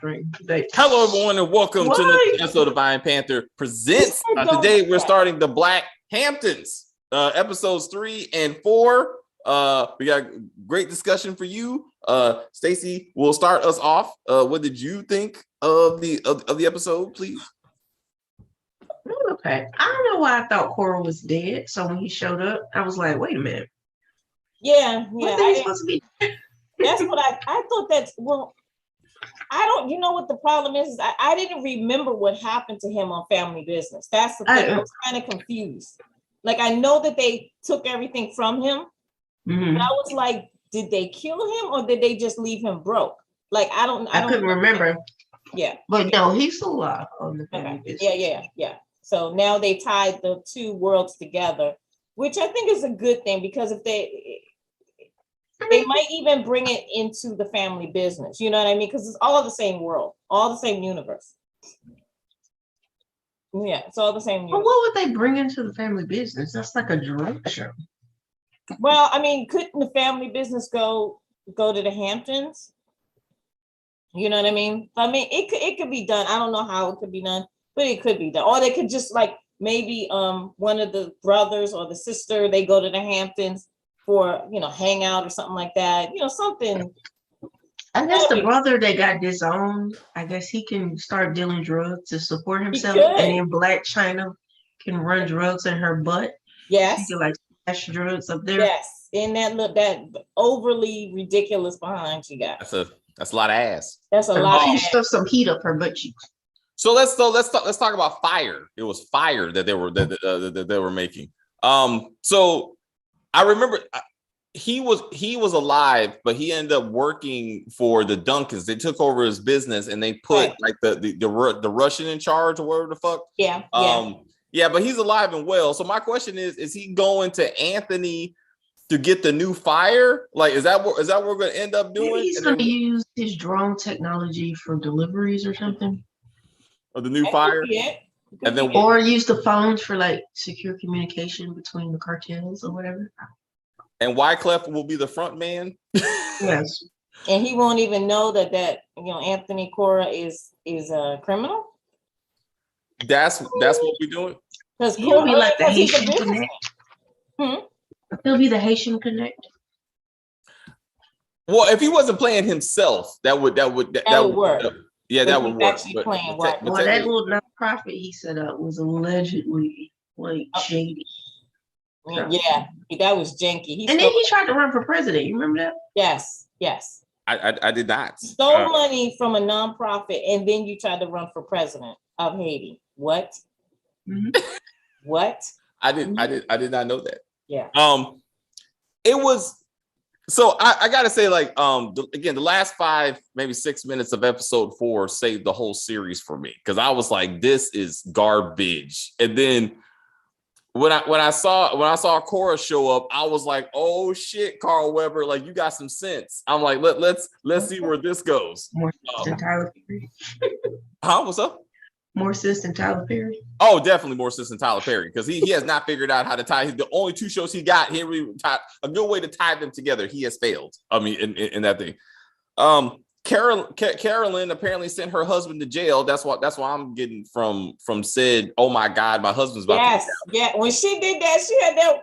screen. Like, hello, everyone, and welcome to the episode of Iron Panther Presents. Today, we're starting the Black Hamptons, episodes 3 and 4. We got great discussion for you. Stacey will start us off. What did you think of the episode, please? Okay, I don't know why I thought Cora was dead. So when he showed up, I was like, "Wait a minute." Yeah. What are supposed to be? That's what I thought. I don't. You know what the problem is? I didn't remember what happened to him on Family Business. That's the thing. I was kind of confused. Like, I know that they took everything from him, but I was like, did they kill him or did they just leave him broke? Like, I couldn't remember. Yeah, but no, he's still alive on the Family Business. Yeah. So now they tied the two worlds together, which I think is a good thing, because if they might even bring it into the Family Business. You know what I mean? Because it's all the same world, all the same universe. Yeah, it's all the same universe. But what would they bring into the Family Business? That's like a drug show. Well, I mean, couldn't the Family Business go to the Hamptons? You know what I mean? I mean, it could be done. I don't know how it could be done, but it could be done. Or they could just, like, maybe one of the brothers or the sister, they go to the Hamptons for, hang out or something like that. Something. I guess the brother that got disowned, I guess he can start dealing drugs to support himself. And then Black China can run drugs in her butt. Yes. She can, like, smash drugs up there. Yes. And that overly ridiculous behind she got. That's a lot of ass. That's a lot. She stuffed some heat up her butt cheeks. So let's talk about fire. It was fire that they were making. So I remember he was alive, but he ended up working for the Duncans. They took over his business and they put like the Russian in charge or whatever the fuck. Yeah. Yeah, but he's alive and well. So my question is he going to Anthony to get the new fire? Like, is that what we're going to end up doing? Maybe he's going to use his drone technology for deliveries or something. Or the new fire? And then or use the phones for, like, secure communication between the cartels or whatever. And Wyclef will be the front man. Yes. And he won't even know that Anthony Cora is a criminal. That's what we're doing. Because he'll be like the Haitian Connect. He'll be the Haitian Connect. Well, if he wasn't playing himself, that would work. Yeah, that would work. That little nonprofit he set up was allegedly like shady. Yeah, that was janky. Then he tried to run for president. You remember that? Yes. I did not. Stole money from a nonprofit, and then you tried to run for president of Haiti. What? What? I did not know that. Yeah. It was. So I gotta say, like, again, the last 5, maybe 6 minutes of episode 4 saved the whole series for me, because I was like, this is garbage. And then when I saw Cora show up, I was like, oh shit, Carl Weber, like, you got some sense. I'm like, let's see where this goes. More sense than Tyler Perry. What's up? More sense than Tyler Perry. Oh, definitely more sense than Tyler Perry, because he has not figured out how to tie the only 2 shows he got here. A good way to tie them together. He has failed. I mean, in that thing. Carolyn apparently sent her husband to jail. That's why I'm getting from Sid. Oh my God, my husband's about to get out. When she did that, she had that.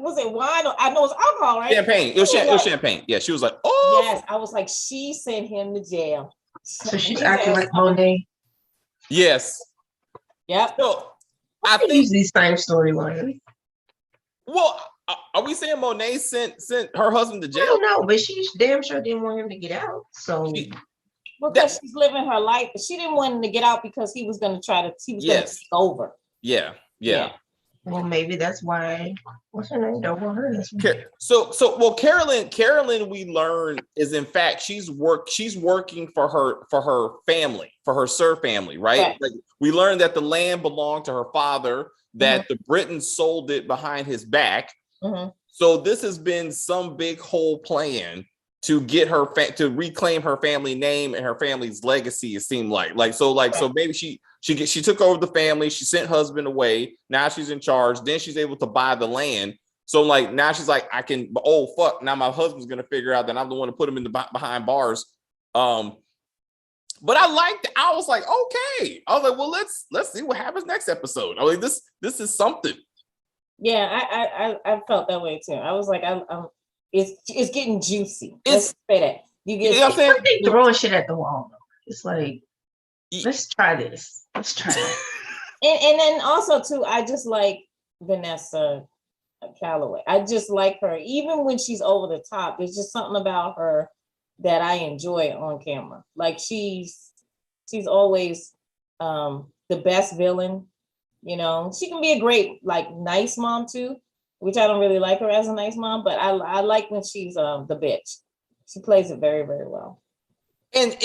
Was it wine? I know it's alcohol, right? Champagne. It was champagne. Yeah, she was like, oh. Yes, I was like, she sent him to jail. So she's acting like Monet. Yes. Yep. So I think these same storylines. Well, are we saying Monet sent her husband to jail? I don't know, but she damn sure didn't want him to get out. So because she's living her life, but she didn't want him to get out because he was going to going to take over. Yeah. Well, maybe that's why. What's her name? Don't want her. So Carolyn, we learn is in fact she's working for her family, for her Sir family, right? Like, we learned that the land belonged to her father, that the Britons sold it behind his back. So this has been some big whole plan to get her to reclaim her family name and her family's legacy. It seemed so maybe she took over the family. She sent husband away. Now she's in charge. Then she's able to buy the land. So like now she's like, I can. Oh fuck! Now my husband's gonna figure out that I'm the one to put him in the behind bars. But I liked it. I was like, okay. I was like, well, let's see what happens next episode. I was like, this is something. Yeah, I felt that way too. I was like, it's getting juicy. Let's say that. You know what I'm saying? Throwing shit at the wall. It's like, let's try this. Let's try it. And then also too, I just like Vanessa Calloway. I just like her, even when she's over the top. There's just something about her that I enjoy on camera. Like she's always the best villain. You know, she can be a great, like, nice mom too, which I don't really like her as a nice mom, but I like when she's the bitch. She plays it very, very well. And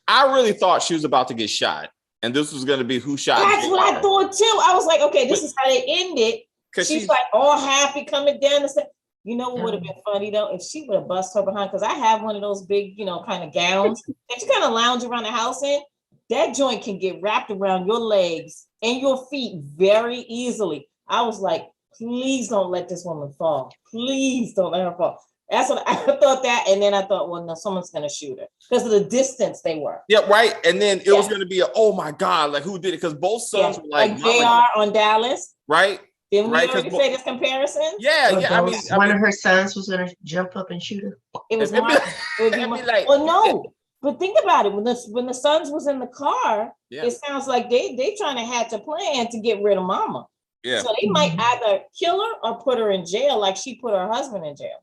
I really thought she was about to get shot, and this was going to be who shot. That's what I thought too. I was like, okay, this is how they end it. She's like all happy coming down the stairs. You know what would have been funny though? If she would have bust her behind, because I have one of those big, you know, kind of gowns that you kind of lounge around the house in. That joint can get wrapped around your legs and your feet very easily. I was like, please don't let this woman fall. Please don't let her fall. That's what I thought that. And then I thought, well, no, someone's going to shoot her because of the distance they were. Yeah, right. And then it was going to be oh my God, like who did it? Because both sons were like JR on Dallas. Right. Didn't we already say this comparison? Yeah, yeah. One of her sons was going to jump up and shoot her. It was one. Well, no. But think about it. When the sons was in the car, it sounds like they trying to hatch a plan to get rid of mama. Yeah. So they might either kill her or put her in jail, like she put her husband in jail.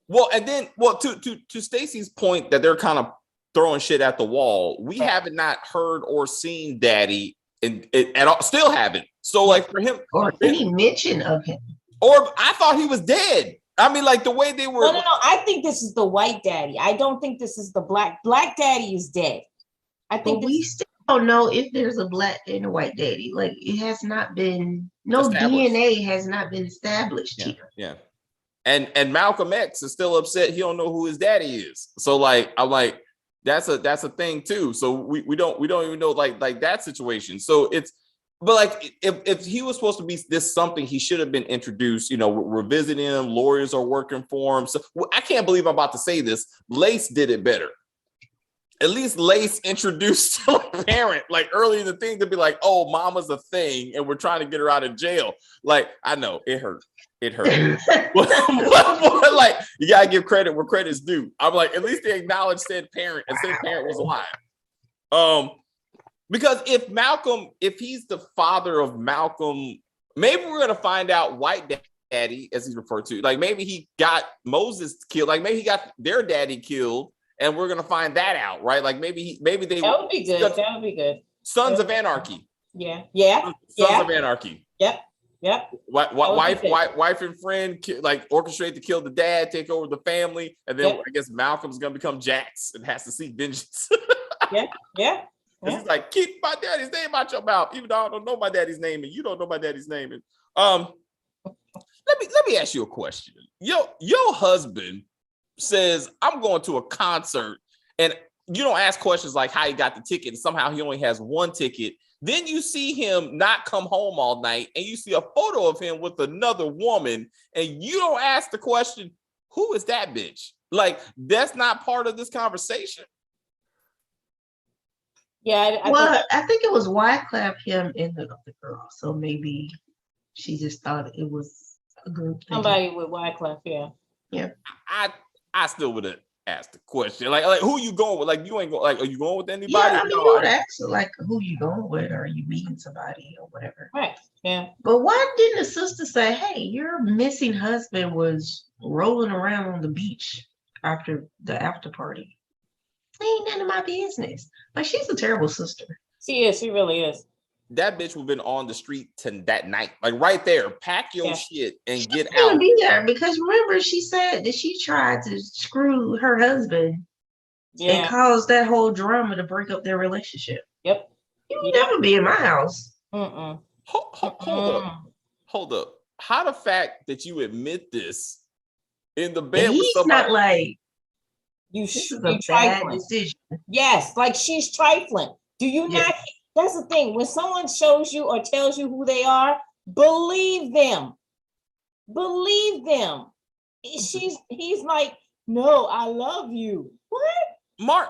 Well, and then, to Stacey's point that they're kind of throwing shit at the wall, we haven't not heard or seen Daddy at all. Still haven't. So, like, for him, or any mention of him, or I thought he was dead. I mean, like the way they were. No. I think this is the white daddy. I don't think this is the black. Black daddy is dead. I think we still don't know if there's a black and a white daddy. Like it has not been. No DNA has not been established here. Yeah. And Malcolm X is still upset. He don't know who his daddy is. So like, I'm like, that's a thing too. So we don't even know like that situation. So it's. But like, if he was supposed to be this something, he should have been introduced. You know, we're visiting him. Lawyers are working for him. So I can't believe I'm about to say this. Lace did it better. At least Lace introduced a parent like early in the thing to be like, oh, mama's a thing, and we're trying to get her out of jail. Like I know it hurt. It hurt. but like you gotta give credit where credit's due. I'm like, at least they acknowledged said parent and said parent was alive. Because if he's the father of Malcolm, maybe we're gonna find out white daddy, as he's referred to. Like maybe he got Moses killed. Like maybe he got their daddy killed, and we're gonna find that out, right? Like maybe they. That would be good. That would be good. Sons of Anarchy. Yeah. Sons of Anarchy. Yep. Wife and friend like orchestrate to kill the dad, take over the family, and then I guess Malcolm's gonna become Jax and has to seek vengeance. Yeah. He's like, keep my daddy's name out your mouth, even though I don't know my daddy's name and you don't know my daddy's name. And let me ask you a question. Your husband says, I'm going to a concert, and you don't ask questions like how he got the ticket, and somehow he only has one ticket. Then you see him not come home all night, and you see a photo of him with another woman, and you don't ask the question, who is that bitch? Like, that's not part of this conversation. Yeah, I think it was Wyclef, him, and the girl. So maybe she just thought it was a group thing. Somebody with Wyclef, yeah. I still would have asked the question, like who you going with? Like you ain't going. Like, are you going with anybody? Yeah, I mean, you would ask like who you going with, or are you meeting somebody, or whatever. Right. Yeah. But why didn't the sister say, "Hey, your missing husband was rolling around on the beach after the after party"? Ain't none of my business. Like she's a terrible sister. She is. She really is. That bitch would have been on the street that night, like right there. Pack your shit and get out. Gonna be there because remember she said that she tried to screw her husband and cause that whole drama to break up their relationship. Yep. You would never be in my house. Hold up. How the fact that you admit this in the bed with somebody? Not like. This is a bad decision. Yes, like she's trifling. Do you not? That's the thing. When someone shows you or tells you who they are, believe them. Believe them. He's like, no, I love you. What? Mark,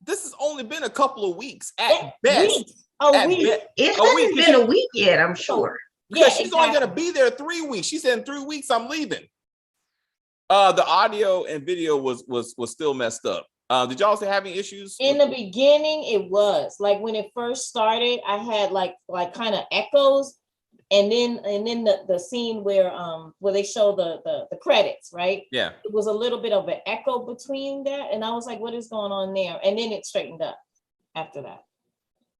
this has only been a couple of weeks at best. It hasn't been a week yet, I'm sure. Because she's only going to be there 3 weeks. She said in 3 weeks I'm leaving. The audio and video was still messed up. Did y'all also have any issues? In the beginning, it was like when it first started, I had like kind of echoes, and then the scene where they show the credits, right? Yeah. It was a little bit of an echo between that, and I was like, what is going on there? And then it straightened up after that.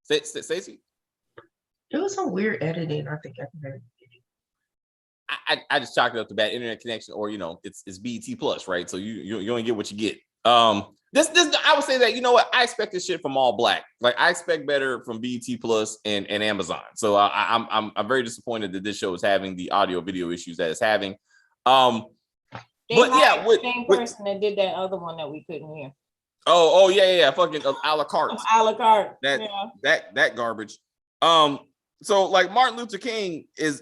Stacey? It was some weird editing, I think. I just chalked it up to bad internet connection, or it's BET Plus, right? So you only get what you get. This I would say that, you know what, I expect this shit from All Black. Like, I expect better from BET Plus and Amazon. So I'm very disappointed that this show is having the audio video issues that it's having. But yeah, the same person that did that other one that we couldn't hear. Oh yeah, fucking a la carte. A la carte. That garbage. So like Martin Luther King is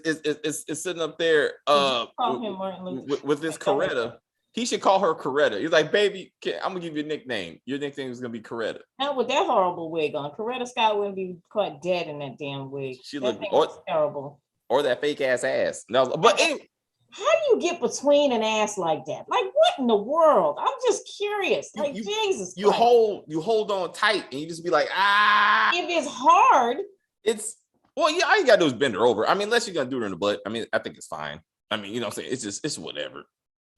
sitting up there with this Coretta. He should call her Coretta. He's like, baby, I'm gonna give you a nickname. Your nickname is gonna be Coretta. Not with that horrible wig on. Coretta Scott wouldn't be caught dead in that damn wig. She looked terrible. Or that fake ass. No, but anyway. How do you get between an ass like that? Like, what in the world? I'm just curious. Like, Jesus. You hold on tight, and you just be like, ah. If it's hard, all you gotta do is bend her over. I mean, unless you're gonna do her in the butt. I mean, I think it's fine. I mean, you know what I'm saying? It's whatever.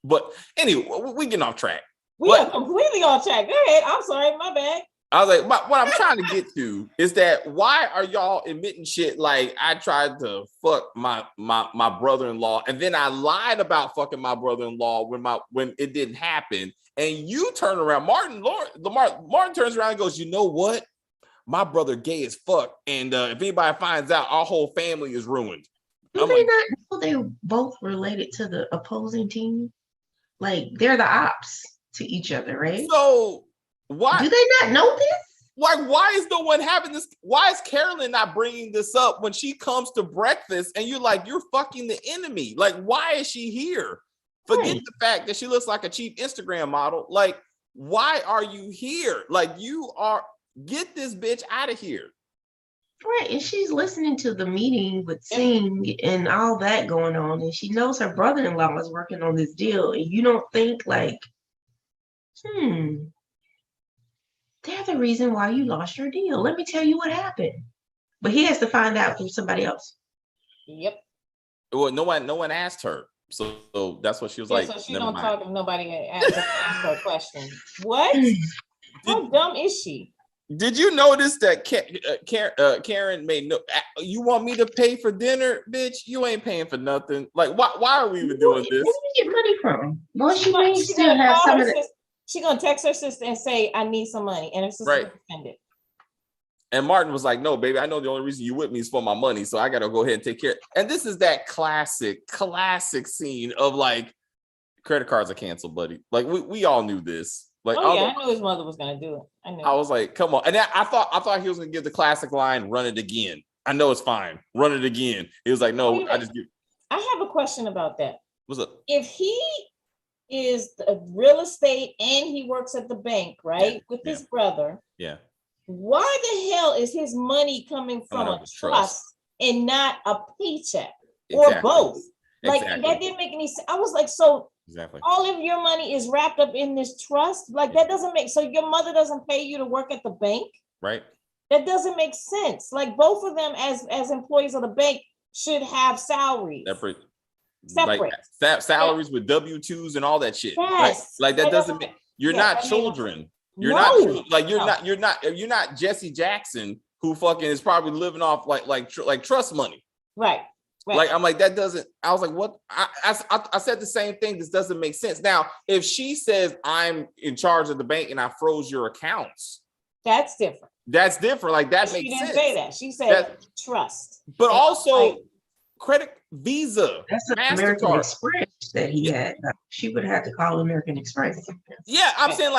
But anyway, we getting off track. We are completely off track. Go ahead. I'm sorry, my bad. I was like, what I'm trying to get to is that why are y'all admitting shit like I tried to fuck my brother-in-law, and then I lied about fucking my brother-in-law when it didn't happen, and you turn around, Martin turns around and goes, you know what? My brother gay as fuck, and if anybody finds out, our whole family is ruined. Do they not know they're both related to the opposing team? Like, they're the ops to each other, right? So why do they not know this? Why is no one having this? Why is Carolyn not bringing this up when she comes to breakfast and you're like, you're fucking the enemy? Like, why is she here? Forget the fact that she looks like a cheap Instagram model. Like, why are you here? Like, get this bitch out of here. Right, and she's listening to the meeting with Singh and all that going on, and she knows her brother-in-law is working on this deal, and you don't think like, they're the reason why you lost your deal. Let me tell you what happened. But he has to find out from somebody else. Yep. Well, no one asked her, so that's what she was like. So she don't talk if nobody asked her a question. What? How dumb is she? Did you notice that Karen made no? You want me to pay for dinner, bitch? You ain't paying for nothing. Like, why are we even doing this? Where do you get money from? Well, she may still have some of it. She's gonna text her sister and say, "I need some money," and her sister will send it. And Martin was like, "No, baby, I know the only reason you with me is for my money, so I gotta go ahead and take care." And this is that classic scene of like, credit cards are canceled, buddy. Like we all knew this. Like, I knew his mother was gonna do it. I was like, come on. And I thought he was gonna give the classic line, "Run it again." I know it's fine. Run it again. He was like, no, I have a question about that. What's up? If he is the real estate and he works at the bank, right? With his brother. Yeah. Why the hell is his money coming from a trust and not a paycheck or both? Like, that didn't make any sense. I was like, so all of your money is wrapped up in this trust? Like, that doesn't make, so your mother doesn't pay you to work at the bank? Right. That doesn't make sense. Like, both of them as employees of the bank should have salaries. Separate. Like, salaries with W-2s and all that shit. Yes. Like that doesn't make, you're not children. You're not Jesse Jackson, who fucking is probably living off like trust money. Right. Like, I'm like, that doesn't, I was like, what? I said the same thing. This doesn't make sense. Now, if she says I'm in charge of the bank and I froze your accounts, that's different. That's different. Like, that makes sense. She didn't say that. She said trust. But also credit, Visa, that's an American Express that he had. She would have to call American Express. Yeah, I'm saying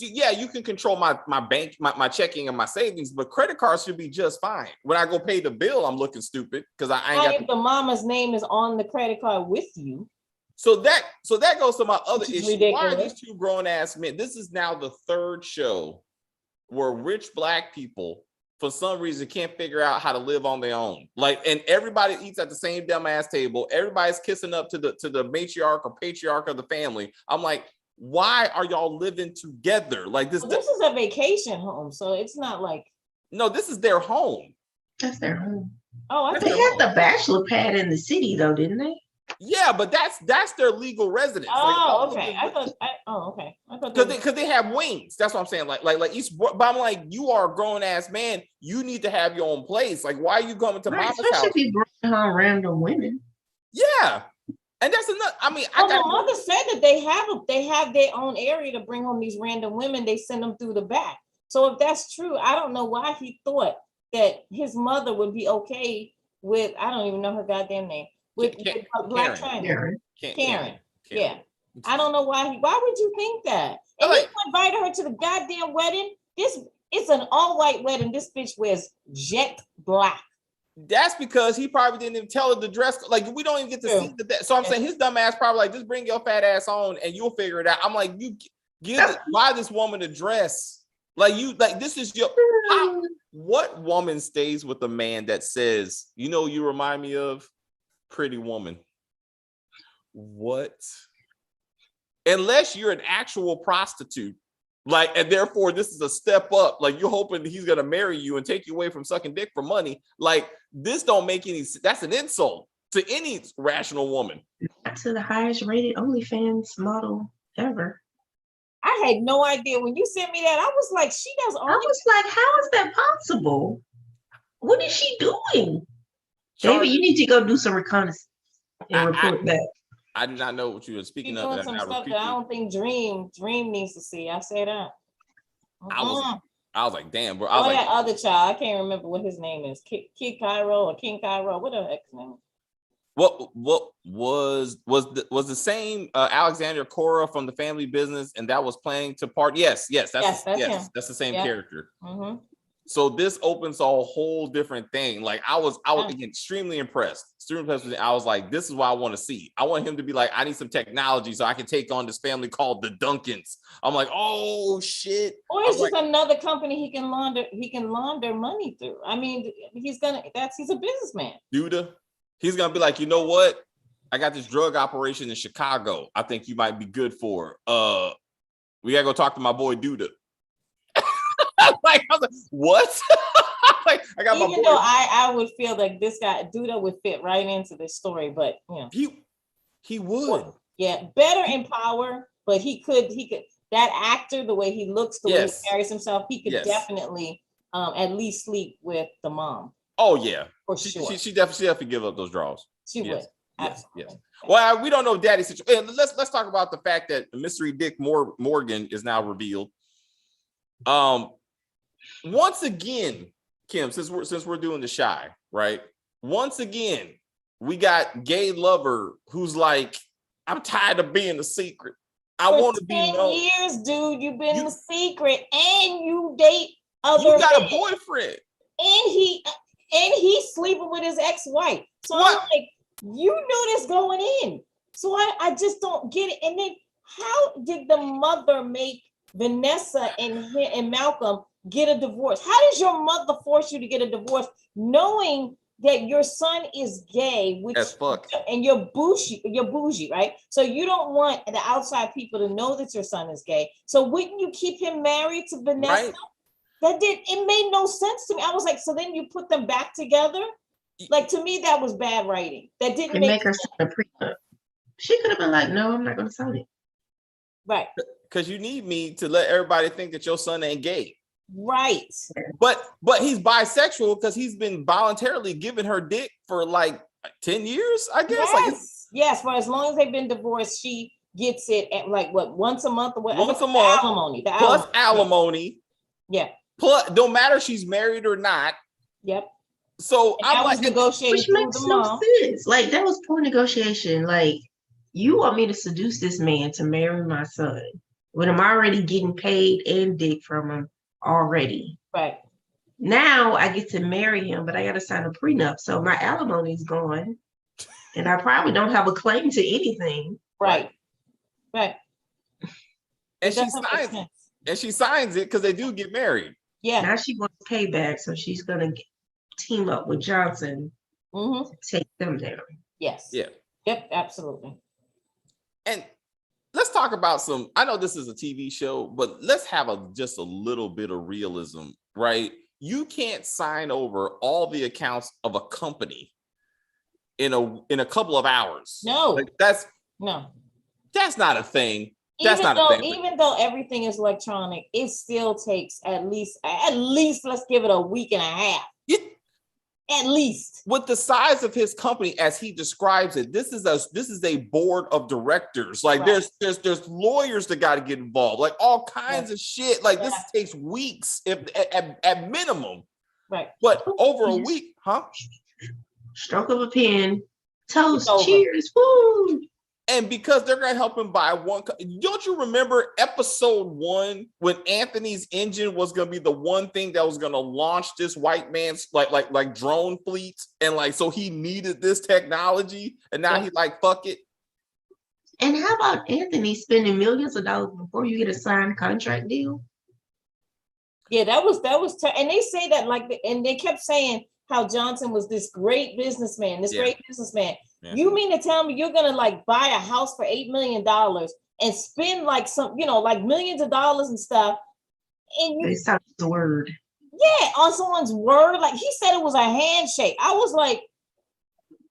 you can control my bank, my checking and my savings, but credit cards should be just fine. When I go pay the bill, I'm looking stupid because I ain't got if the mama's name is on the credit card with you. So that goes to my other issue. Ridiculous. Why are these two grown ass men? This is now the third show where rich black people, for some reason, can't figure out how to live on their own. Like, and everybody eats at the same dumbass table. Everybody's kissing up to the matriarch or patriarch of the family. I'm like, why are y'all living together? Like this. Well, this is a vacation home, so it's not like. No, this is their home. That's their home. Oh, They had the bachelor pad in the city, though, didn't they? Yeah, but that's their legal residence. Oh, like, okay. I thought because they have wings. That's what I'm saying. Like each, but I'm like, you are a grown ass man. You need to have your own place. Like, why are you coming to mama's house? Especially if you bring home random women. Yeah, and that's enough. I mean, the mother said that they have their own area to bring home these random women. They send them through the back. So if that's true, I don't know why he thought that his mother would be okay with. I don't even know her goddamn name. With Black China. Karen. Yeah. I don't know why would you think that? And he invited her to the goddamn wedding. It's an all-white wedding. This bitch wears jet black. That's because he probably didn't even tell her the dress. Like, we don't even get to see that. So I'm saying his dumb ass probably like, just bring your fat ass on and you'll figure it out. I'm like, you buy this woman a dress. This is your what woman stays with a man that says, you remind me of Pretty Woman? What? Unless you're an actual prostitute, and therefore this is a step up. Like, you're hoping he's gonna marry you and take you away from sucking dick for money. Like, this don't make any. That's an insult to any rational woman. Not to the highest rated OnlyFans model ever. I had no idea when you sent me that. I was like, she does only. I was like, how is that possible? What is she doing? David, you need to go do some reconnaissance and report back. I did not know what you were speaking of. Doing some stuff that I don't think Dream needs to see. I say that. I was like, damn, bro. That other child, I can't remember what his name is. Kid Cairo or King Cairo, what the heck's name? What was the same Alexander Cora from the Family Business, and that was playing to part? Yes, that's him. That's the same character. Mm-hmm. So this opens a whole different thing. Like, I was extremely impressed. I was like, this is what I want to see. I want him to be like, I need some technology so I can take on this family called the Duncans. I'm like, oh shit. Or it's just another company he can launder money through. I mean, he's a businessman. Duda. He's gonna be like, you know what? I got this drug operation in Chicago. I think you might be good for. We gotta go talk to my boy Duda. I was like, what? I got Even though I would feel like this guy Duda would fit right into this story, but he would. Yeah, better in power, but he could that actor, the way he looks, the way he carries himself, he could definitely at least sleep with the mom. Oh yeah, for sure. She definitely give up those draws. She would. Absolutely. Yes. Well, we don't know Daddy's situation. Let's talk about the fact that Mystery Dick Morgan is now revealed. Once again, Kim, since we're doing the shy, right? Once again, we got gay lover who's like, I'm tired of being a secret. I want to be known. 10 years, dude, you've been a secret, and you date other. You got a boyfriend, and he's sleeping with his ex-wife. So what? I'm like, you knew this going in. So I just don't get it. And then how did the mother make Vanessa and Malcolm get a divorce? How does your mother force you to get a divorce knowing that your son is gay, which and you're bougie, right? So you don't want the outside people to know that your son is gay. So wouldn't you keep him married to Vanessa? Right. It made no sense to me. I was like, so then you put them back together? Like, to me, that was bad writing. That didn't make her sign a prenup. She could have been like, no, I'm not going to sign it. Right. Because you need me to let everybody think that your son ain't gay. Right. But he's bisexual because he's been voluntarily giving her dick for like 10 years, I guess. Yes, for as long as they've been divorced, she gets it at like what, once a month or what? Once a month. Alimony. Plus alimony. Yeah. Plus, don't matter if she's married or not. Yep. So I'm like negotiating, which makes no sense. Like, that was poor negotiation. Like, you want me to seduce this man to marry my son when I'm already getting paid and dick from him already. Right. Now I get to marry him, but I got to sign a prenup, so my alimony is gone, and I probably don't have a claim to anything. Right. Right. And she signs it because they do get married. Yeah. Now she wants payback, so she's gonna team up with Johnson to take them down. Yes. Yeah. Yep. Absolutely. And let's talk about some. I know this is a TV show, but let's have just a little bit of realism, right? You can't sign over all the accounts of a company in a couple of hours. No. Like that's not a thing. That's not a thing. Even though everything is electronic, it still takes at least let's give it a week and a half. At least. With the size of his company as he describes it, this is a board of directors. Like there's lawyers that got to get involved, like all kinds of shit. Like this takes weeks if at minimum. Right. But over a week, Stroke of a pen, toast, cheers, woo. And because they're going to help him buy one. Don't you remember episode 1 when Anthony's engine was going to be the one thing that was going to launch this white man's like drone fleet? And like, so he needed this technology and now he's like, fuck it. And how about Anthony spending millions of dollars before you get a signed contract deal? Yeah, that was, and they say that and they kept saying how Johnson was this great businessman, Yeah. You mean to tell me you're gonna like buy a house for $8 million and spend like like millions of dollars and stuff, and you stop the word. Yeah, on someone's word. Like he said it was a handshake. I was like,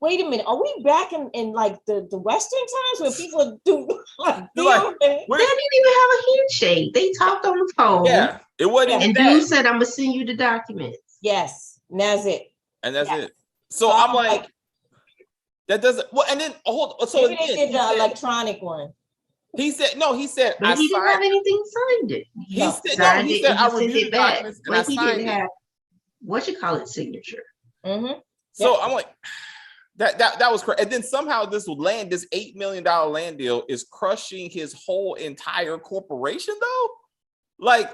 wait a minute, are we back in like the Western times where people do like they didn't even have a handshake. They talked on the phone. Yeah, it wasn't. And dude said, "I'm gonna send you the documents." Yes, and that's it. And that's it. So I'm like, that doesn't. Well, and then so maybe they did the electronic one. He said no. He said, but he didn't have anything signed it. He said no. He said I reviewed the documents and I he signed didn't have signature. Mm-hmm. So I'm like, that was crazy. And then somehow this $8 million land deal is crushing his whole entire corporation though. Like,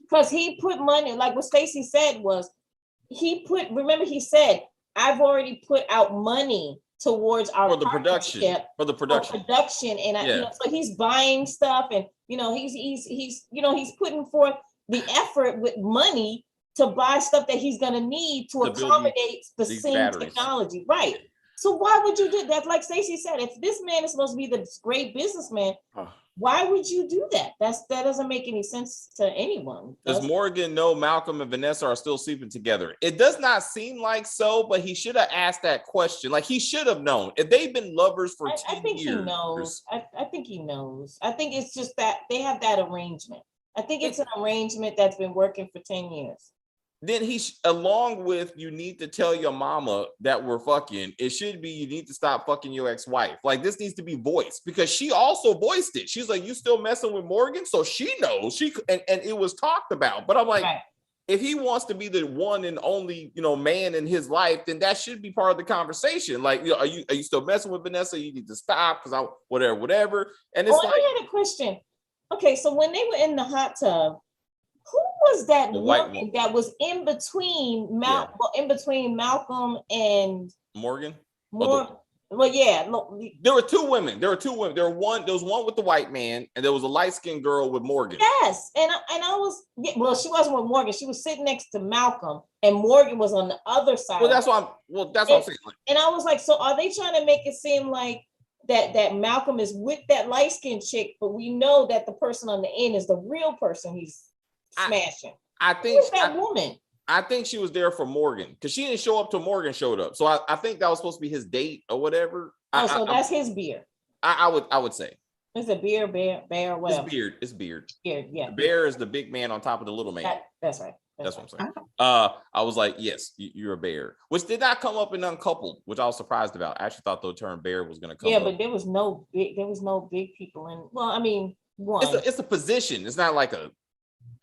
because he put money, like what Stacey said was, remember he said, I've already put out money towards our production. And so he's buying stuff, and he's putting forth the effort with money to buy stuff that he's going to need to accommodate the same technology, right? So why would you do that? Like Stacey said, if this man is supposed to be this great businessman, why would you do that? That doesn't make any sense to anyone. Does Morgan know Malcolm and Vanessa are still sleeping together? It does not seem like so, but he should have asked that question. Like he should have known. If they've been lovers for 10 years. I think he knows. I think he knows. I think it's just that they have that arrangement. I think it's an arrangement that's been working for 10 years. Then along with you need to tell your mama that we're fucking, it should be you need to stop fucking your ex-wife. Like this needs to be voiced because she also voiced it. She's like, you still messing with Morgan? So she knows and it was talked about. But I'm like, if he wants to be the one and only, man in his life, then that should be part of the conversation. Like, are you still messing with Vanessa? You need to stop because whatever. And it's I had a question. Okay, so when they were in the hot tub, who was that woman that was in between Malcolm and Morgan? Well, yeah. There were two women. There was one with the white man, and there was a light-skinned girl with Morgan. Yes, and I was she wasn't with Morgan. She was sitting next to Malcolm, and Morgan was on the other side. Well, that's what I'm saying. And I was like, so are they trying to make it seem like that Malcolm is with that light-skinned chick, but we know that the person on the end is the real person he's smashing? I think who's that woman? I think she was there for Morgan because she didn't show up till Morgan showed up. So I think that was supposed to be his date or whatever. So that's his beard. I would say. It's a bear, whatever. It's beard. Beard, yeah. The bear is the big man on top of the little man. That's right. That's what I'm saying. I was like, yes, you're a bear, which did not come up in Uncoupled, which I was surprised about. I actually thought the term bear was going to come up. Yeah, but there was no big people in. Well, I mean, it's a position. It's not like a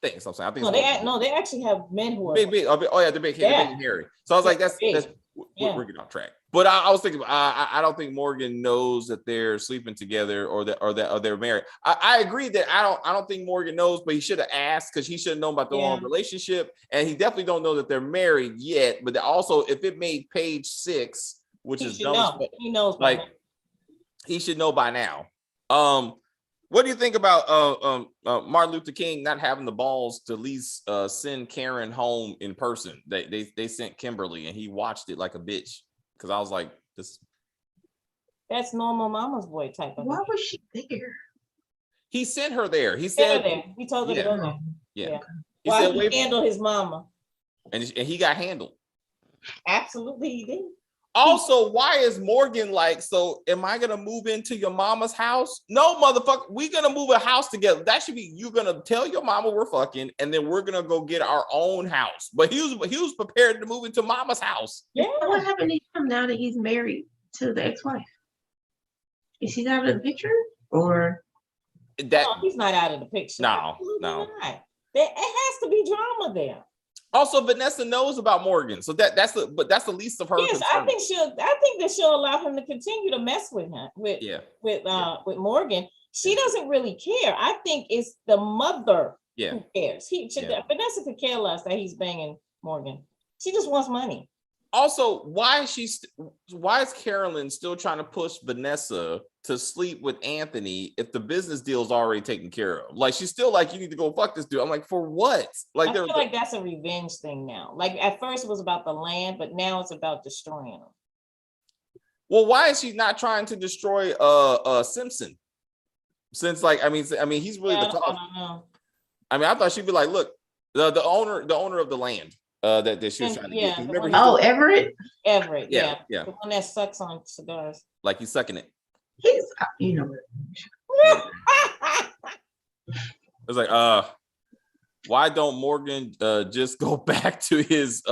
thing. So I'm saying, I think they actually have men who are big. Oh yeah, they're big. They're big and hairy. So I was like, that's we're getting off track. But I was thinking, I don't think Morgan knows that they're sleeping together or they're married. I agree that I don't think Morgan knows, but he should have asked because he should have known about the long relationship, and he definitely don't know that they're married yet. But also, if it made page 6, which is dumb, he knows, like he should know by now. What do you think about Martin Luther King not having the balls to at least send Karen home in person? They sent Kimberly and he watched it like a bitch. Because I was like, this. That's normal mama's boy type of. Why was she there? He sent her there. He Sent her said, there. He told her to go there. yeah. He Why said, he handled his mama? And he got handled. Absolutely, he did. Also, why is Morgan like, so am I gonna move into your mama's house? No, motherfucker, we gonna move a house together. That should be you gonna tell your mama we're fucking, and then we're gonna go get our own house. But he was prepared to move into mama's house. Yeah. What happened to him now that he's married to the ex-wife? Is he out of the picture? Or that no, he's not out of the picture. No. Not. It has to be drama there. Also, Vanessa knows about Morgan, so that's the least of her. Yes, concerns. I think that she'll allow him to continue to mess with him with Morgan. She doesn't really care. I think it's the mother who cares. Vanessa could care less that he's banging Morgan. She just wants money. Also, why is Carolyn still trying to push Vanessa to sleep with Anthony if the business deal's already taken care of? Like, she's still like, you need to go fuck this dude. I'm like, for what? Like, I feel like that's a revenge thing now. Like, at first it was about the land, but now it's about destroying them. Well, why is she not trying to destroy Simpson? Since, like, I mean, he's really the cause. I don't know. I mean, I thought she'd be like, look, the owner of the land. That she was trying to get. Oh, Everett? Everett, yeah. The one that sucks on cigars. Like he's sucking it. He's, you know what? It's like, why don't Morgan just go back to his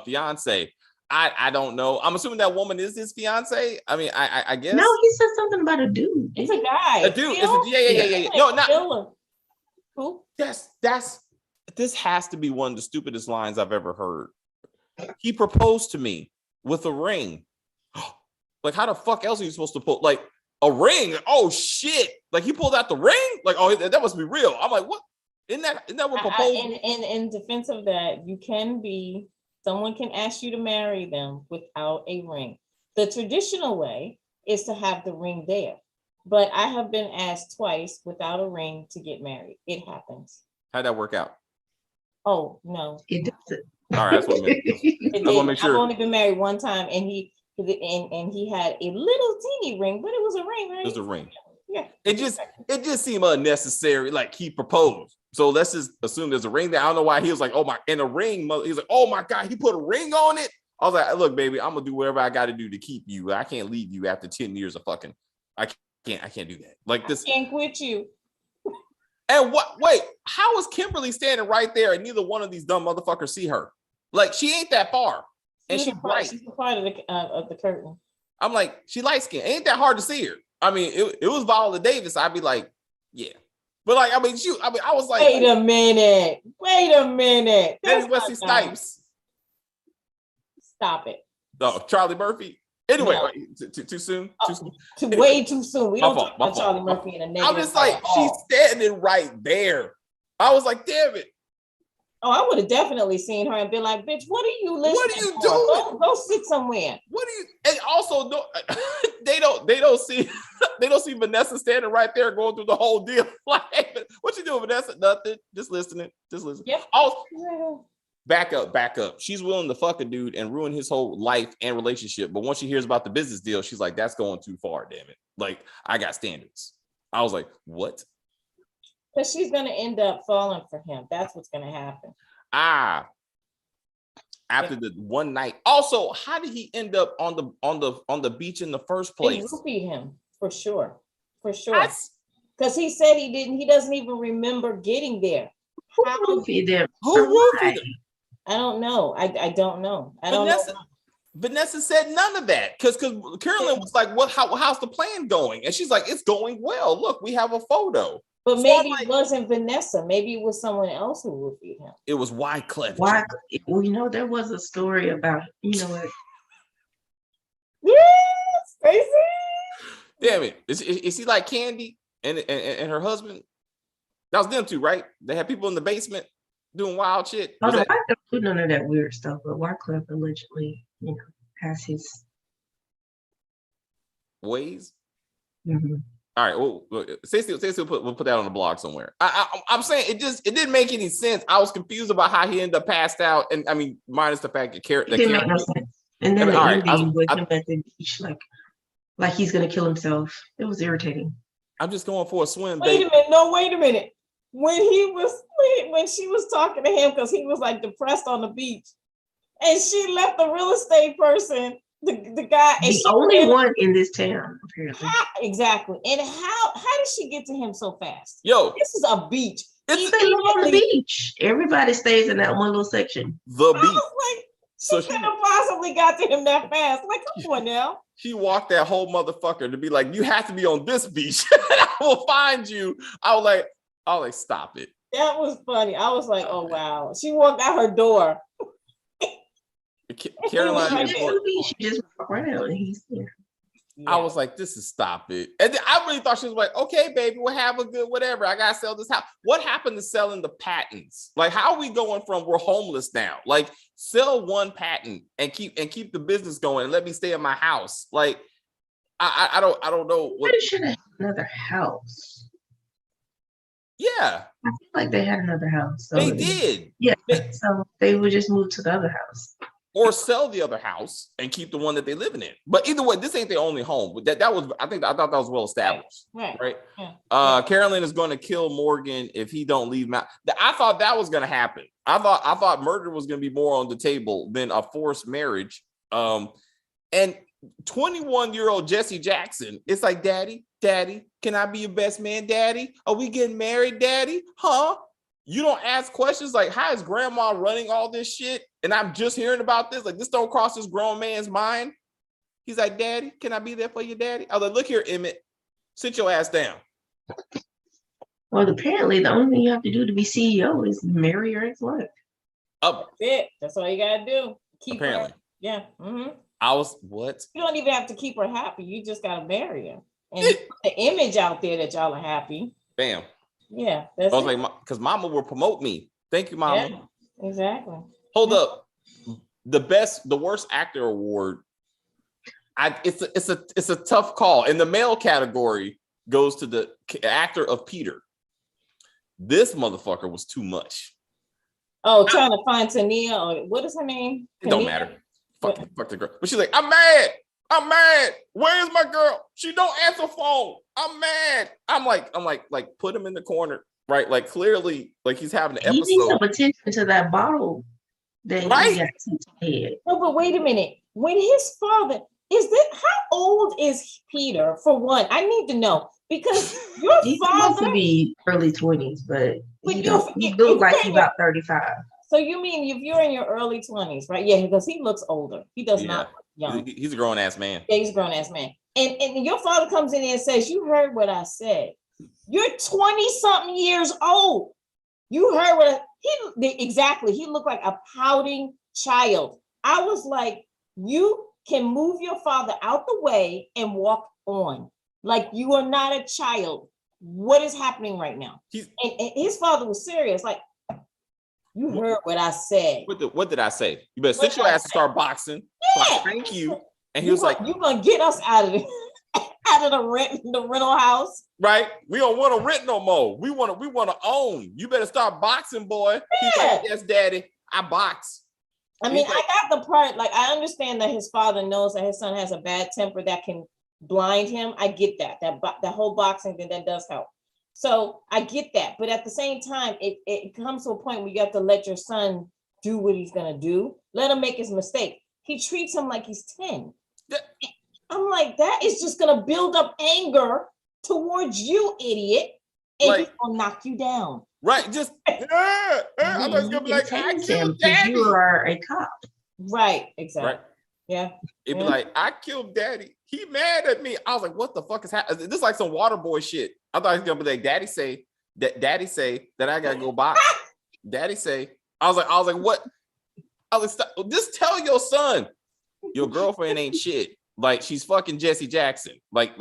fiance? I don't know. I'm assuming that woman is his fiance. I mean, I guess. No, he said something about a dude. It's a guy. A dude. Yeah. No, not. Who? This has to be one of the stupidest lines I've ever heard. He proposed to me with a ring. Like, how the fuck else are you supposed to pull? Like, a ring? Oh, shit. Like, he pulled out the ring? Like, oh, that must be real. I'm like, what? Isn't that what proposal? In defense of that, someone can ask you to marry them without a ring. The traditional way is to have the ring there. But I have been asked twice without a ring to get married. It happens. How'd that work out? Oh, no. It doesn't. All right, that's what I meant. I want to make sure. I've only been married one time, and he had a little teeny ring, but it was a ring, right? It was a ring. Yeah. It just seemed unnecessary. Like, he proposed. So let's just assume there's a ring there. I don't know why he was like, oh my, in a ring. He's like, oh my God, he put a ring on it. I was like, look, baby, I'm gonna do whatever I got to do to keep you. I can't leave you after 10 years of fucking. I can't do that. Like this. I can't quit you. And wait, how is Kimberly standing right there and neither one of these dumb motherfuckers see her? Like, she ain't that far. And she's bright. She's part of the curtain. I'm like, she light skinned. Ain't that hard to see her? I mean, it was Viola Davis. I'd be like, yeah. But like, I was like, wait a minute. That is Wesley Snipes. Stop it. Oh, Charlie Murphy. Anyway, no. Too soon? Way too soon. We don't talk about Charlie Murphy in a negative. I'm just like, she's standing right there. I was like, damn it. Oh, I would have definitely seen her and been like, bitch, what are you listening What are you for? doing? Go sit somewhere. What do you, and also they don't see Vanessa standing right there going through the whole deal. Like, what you doing, Vanessa? Nothing. Just listening. Yeah. Also, back up. She's willing to fuck a dude and ruin his whole life and relationship. But once she hears about the business deal, she's like, that's going too far, damn it. Like, I got standards. I was like, what? Because she's gonna end up falling for him. That's what's gonna happen. After the one night. Also, how did he end up on the beach in the first place? They roofied him for sure. Because he said he doesn't even remember getting there. Who roofied them? I don't know. I don't know. Vanessa said none of that because Carolyn was like, how's the plan going? And she's like, it's going well. Look, we have a photo. But so maybe it wasn't Vanessa. Maybe it was someone else who roofied him. It was Wyclef. Well, there was a story about, Yes, Stacey. Damn it. Is he like Candy and her husband? That was them two, right? They had people in the basement doing wild shit. I don't do none of that weird stuff, but Wyclef allegedly, has his ways. Mm-hmm. All right. Well, Stacey we'll put that on the blog somewhere. I'm saying it didn't make any sense. I was confused about how he ended up passed out, and I mean, minus the fact that It didn't make no sense. And then the ending with him at the beach, like he's gonna kill himself. It was irritating. I'm just going for a swim. Wait a minute. When she was talking to him because he was like depressed on the beach, and she left the real estate person, the guy, and the only one in this town, apparently. Exactly. And how did she get to him so fast? Yo, this is a beach. They live on the beach. Everybody stays in that one little section. The beach. I was like, she couldn't have possibly got to him that fast. Like, come on now. She walked that whole motherfucker to be like, you have to be on this beach. I will find you. I was like, stop it. That was funny. I was like, oh wow. She walked out her door. Caroline she just walked right out and he's there. Yeah. I was like, this is stop it. And I really thought she was like, okay, baby, we'll have a good whatever. I gotta sell this house. What happened to selling the patents? Like, how are we going from we're homeless now? Like, sell one patent and keep the business going and let me stay in my house. Like, I don't know what. They should have another house. Yeah. I feel like they had another house. So they did. Yeah. So they would just move to the other house. Or sell the other house and keep the one that they're living in. But either way, this ain't their only home. But that was, I thought that was well established. Right. Yeah. Carolyn is going to kill Morgan if he don't leave. I thought that was going to happen. I thought murder was going to be more on the table than a forced marriage. And 21-year-old Jesse Jackson, it's like, Daddy, can I be your best man, Daddy? Are we getting married, Daddy? Huh? You don't ask questions like, how is grandma running all this shit? And I'm just hearing about this. Like, this don't cross this grown man's mind. He's like, Daddy, can I be there for you, Daddy? I was like, look here, Emmett, sit your ass down. Well, apparently the only thing you have to do to be CEO is marry your ex-wife. That's it. That's all you gotta do. Keep apparently. Her. Yeah. Mm-hmm. I was what? You don't even have to keep her happy. You just gotta marry her and put the image out there that y'all are happy. Bam. Yeah. I was like, because Mama will promote me. Thank you, Mama. Yeah, exactly. Hold up. The worst actor award. It's a tough call. In the male category goes to the actor of Peter. This motherfucker was too much. Oh, trying to find Tania, or what is her name? It don't matter. Fuck the girl. But she's like, I'm mad. Where's my girl? She don't answer phone. I'm mad. I'm like, put him in the corner, right? Like, clearly, like he's having an episode. He needs some attention to that bottle that he got to head. No, but wait a minute. When his father how old is Peter? For one, I need to know because your he's father supposed to be early 20s, but he looks like he's about 35. So you mean if you're in your early 20s, right? Yeah, because he looks older. He does not look young. He's a grown ass man. Yeah, he's a grown ass man. And your father comes in there and says, you heard what I said. You're 20-something years old. You heard what exactly. He looked like a pouting child. I was like, you can move your father out the way and walk on. Like, you are not a child. What is happening right now? And his father was serious. Like, you heard what I said. What did I say? You better sit your ass and start boxing. Yeah. Thank you. And he was like, "You're gonna get us out of the rental house, right? We don't want to rent no more. We want to own. You better start boxing, boy." Yeah. He's like, "Yes, Daddy, I box." I mean, I got the part. Like, I understand that his father knows that his son has a bad temper that can blind him. I get that. That whole boxing thing, that does help. So I get that, but at the same time, it comes to a point where you have to let your son do what he's gonna do. Let him make his mistake. He treats him like he's 10. I'm like, that is just gonna build up anger towards you, idiot, and he's gonna knock you down. Right? Just I was gonna be like, I killed Daddy. You are a cop. Right? Exactly. Right. Yeah. It'd be like, I killed Daddy. He mad at me. I was like, what the fuck is happening? This is like some water boy shit. I thought he was gonna be like, Daddy say that I gotta go box. Daddy say, I was like, what? I was like, just tell your son your girlfriend ain't shit. Like, she's fucking Jesse Jackson. Like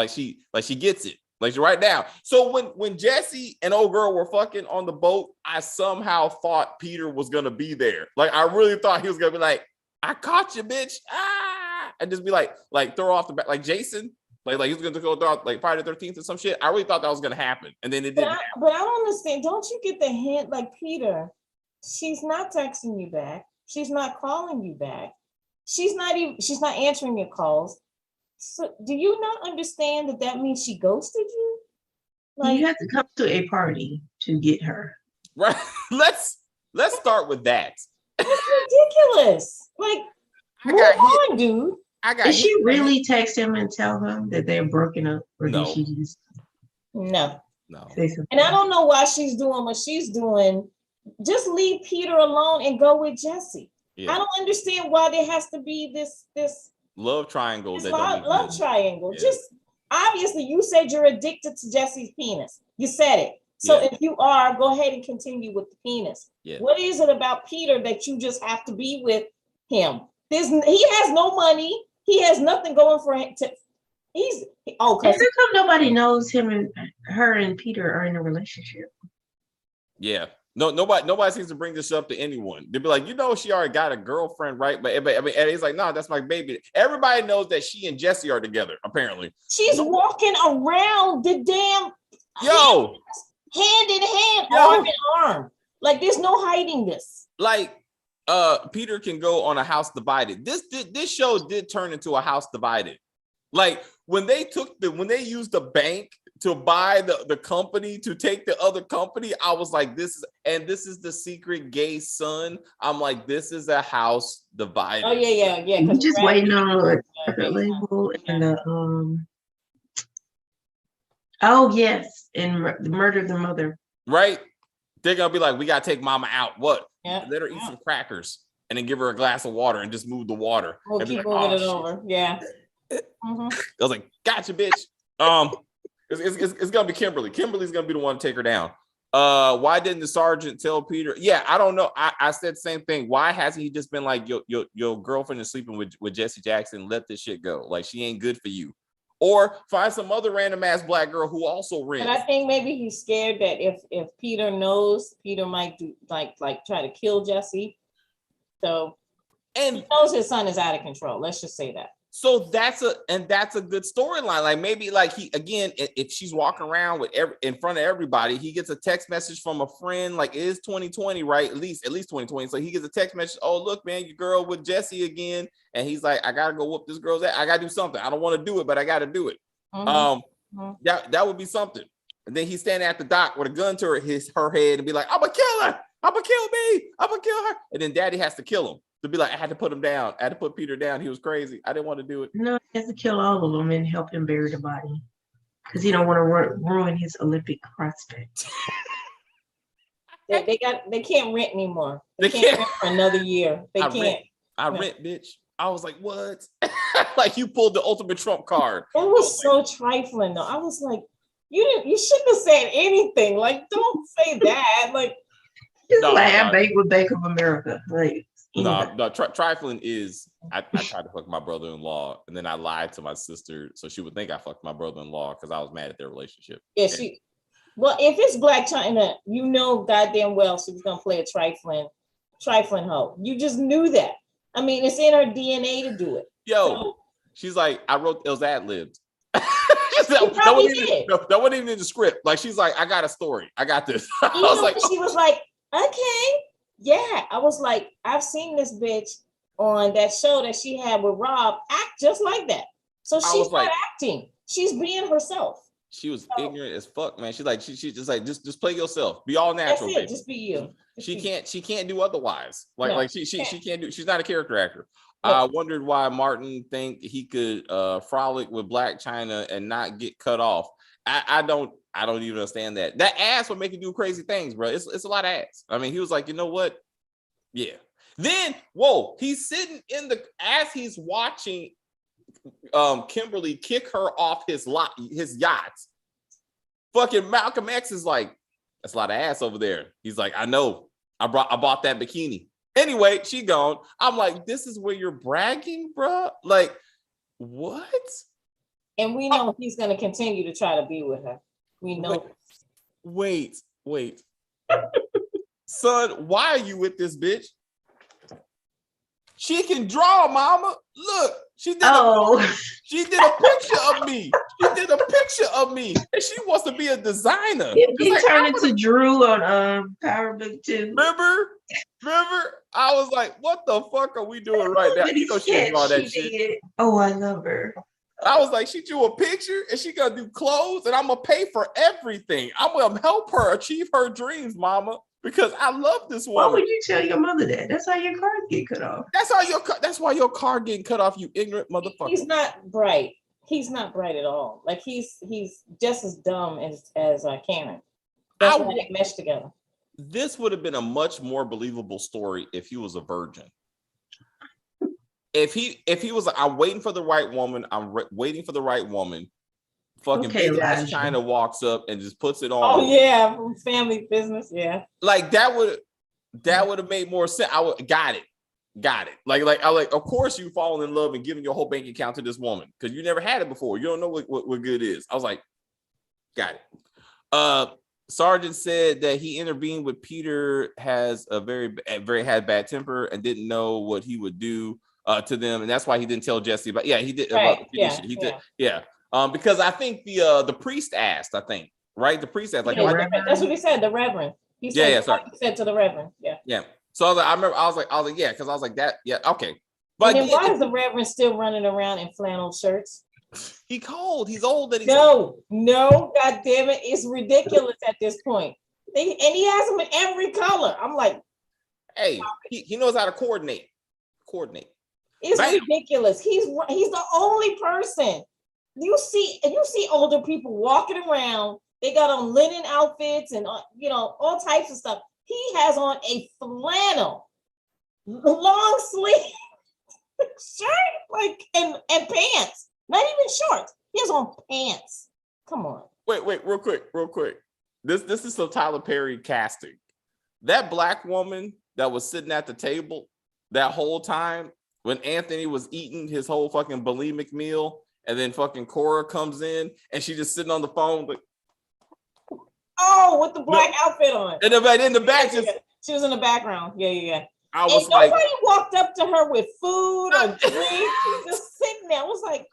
she gets it. Like, right now. So when Jesse and old girl were fucking on the boat, I somehow thought Peter was gonna be there. Like, I really thought he was gonna be like, I caught you, bitch. Ah, and just be like throw off the back, like Jason. Like he was gonna go dark like Friday the 13th or some shit. I really thought that was gonna happen, and then it didn't. But I don't understand. Don't you get the hint? Like Peter, she's not texting you back. She's not calling you back. She's not answering your calls. So do you not understand that means she ghosted you? Like you have to come to a party to get her. Right. Let's start with that. It's ridiculous. Like, move on, dude. Did she really text him and tell him that they're broken up, or did she just no? And I don't know why she's doing what she's doing. Just leave Peter alone and go with Jesse. Yeah. I don't understand why there has to be this love triangle. Love triangle. Yeah. Just obviously, you said you're addicted to Jesse's penis. You said it. So if you are, go ahead and continue with the penis. Yeah. What is it about Peter that you just have to be with him? He has no money. He has nothing going for him. Because nobody knows him and her and Peter are in a relationship. Yeah. No, nobody seems to bring this up to anyone. They'd be like, she already got a girlfriend, right? But I mean, and he's like, no, that's my baby. Everybody knows that she and Jesse are together, apparently. She's walking around the damn hand in hand, arm in arm. Like, there's no hiding this. Like, Peter can go on a House Divided. This show did turn into a House Divided. Like when they used the bank to buy the company to take the other company, I was like, this is the secret gay son. I'm like, this is a House Divided. Oh yeah. I'm just waiting on the label and the oh yes, and Murder the Mother. Right? They're gonna be like, we gotta take mama out. What? Yeah. Let her eat some crackers and then give her a glass of water and just move the water. We'll keep moving it over. Yeah. I was like, gotcha, bitch. It's gonna be Kimberly. Kimberly's gonna be the one to take her down. Why didn't the sergeant tell Peter? Yeah, I don't know. I said the same thing. Why hasn't he just been like, your girlfriend is sleeping with Jesse Jackson? Let this shit go. Like, she ain't good for you. Or find some other random ass black girl who also rents. And I think maybe he's scared that if Peter knows, Peter might do like try to kill Jesse. So he knows his son is out of control. Let's just say that. So that's a good storyline. Like maybe like he again, if she's walking around in front of everybody, he gets a text message from a friend. Like it is 2020, right? At least 2020. So he gets a text message. Oh look, man, your girl with Jesse again. And he's like, I gotta go whoop this girl's ass. I gotta do something. I don't want to do it, but I gotta do it. That would be something. And then he's standing at the dock with a gun to her head and be like, I'm gonna kill her. I'm gonna kill me. I'm gonna kill her. And then Daddy has to kill him. To be like, I had to put him down. I had to put Peter down. He was crazy. I didn't want to do it. No, he has to kill all of them and help him bury the body because he don't want to ruin his Olympic prospect. They can't rent anymore. They can't rent for another year. They can't. I rent, bitch. I was like, what? Like you pulled the ultimate Trump card. It was so trifling though. I was like, you shouldn't have said anything. Like, don't say that. Like, I bake with Bank of America. Like. No, trifling is I tried to fuck my brother-in-law and then I lied to my sister so she would think I fucked my brother-in-law because I was mad at their relationship. Yeah, well, if it's Black China, you know goddamn well she was gonna play a trifling hoe. You just knew that. I mean, it's in her DNA to do it. She's like, I wrote those ad-libs. that wasn't even in the script. Like she's like, I got a story. I got this. She was like, okay. Yeah, I was like, I've seen this bitch on that show that she had with Rob act just like that. So she's not acting; she's being herself. She was ignorant as fuck, man. She's like, she's just like, just play yourself, be all natural. That's it. Just be you. She can't do otherwise. Like she can't do. She's not a character actor. I wondered why Martin think he could frolic with Black China and not get cut off. I don't even understand that. That ass would make you do crazy things, bro. It's a lot of ass. I mean, he was like, you know what? Yeah. Then, he's sitting as he's watching Kimberly kick her off his yacht. Fucking Malcolm X is like, that's a lot of ass over there. He's like, I know. I bought that bikini. Anyway, she gone. I'm like, this is where you're bragging, bro? Like, what? And we know he's going to continue to try to be with her. We know. Wait. Son, why are you with this bitch? She can draw, mama. Look, She did Oh, she did a picture of me. She did a picture of me, and she wants to be a designer. he Like, turned into Drew on Power Book 2. Remember? I was like, what the fuck are we doing right now? You know she didn't draw that shit. Did. Oh, I love her. I was like, she drew a picture and she gonna do clothes, and I'm gonna pay for everything. I'm gonna help her achieve her dreams, mama, because I love this woman. Why would you tell your mother that? That's how your cards get cut off. That's why your card getting cut off, you ignorant motherfucker. He's not bright. He's not bright at all. Like he's just as dumb as Cameron. That's why they meshed together. This would have been a much more believable story if he was a virgin. If he was like, I'm waiting for the right woman. Waiting for the right woman. Fucking big ass China walks up and just puts it on. Oh yeah, family business. Yeah, like that would have made more sense. Got it. Like of course you fall in love and giving your whole bank account to this woman because you never had it before. You don't know what good is. I was like, got it. Sergeant said that he intervened with Peter has a very had bad temper and didn't know what he would do to them, and that's why he didn't tell Jesse about. Yeah, he did. Right. About the he did. Yeah. Because I think the priest asked. I think right. The priest asked. Like that's what he said. The Reverend. He said. Sorry. He said to the Reverend. Yeah. Yeah. So I remember. I was like, yeah, because I was like that. Yeah. Okay. But then why is the Reverend still running around in flannel shirts? He cold. He's old. No, God damn it, it's ridiculous at this point. And he has them in every color. I'm like, hey, he knows how to coordinate. It's ridiculous. He's the only person you see older people walking around. They got on linen outfits and all types of stuff. He has on a flannel, long sleeve shirt, like and pants. Not even shorts. He has on pants. Come on. Wait, real quick. This is some Tyler Perry casting. That black woman that was sitting at the table that whole time when Anthony was eating his whole fucking bulimic meal, and then fucking Cora comes in and she just sitting on the phone, like, with the black outfit on. And in the back, she was in the background. Yeah. I was like, nobody walked up to her with food or drink. She was just sitting there. I was like,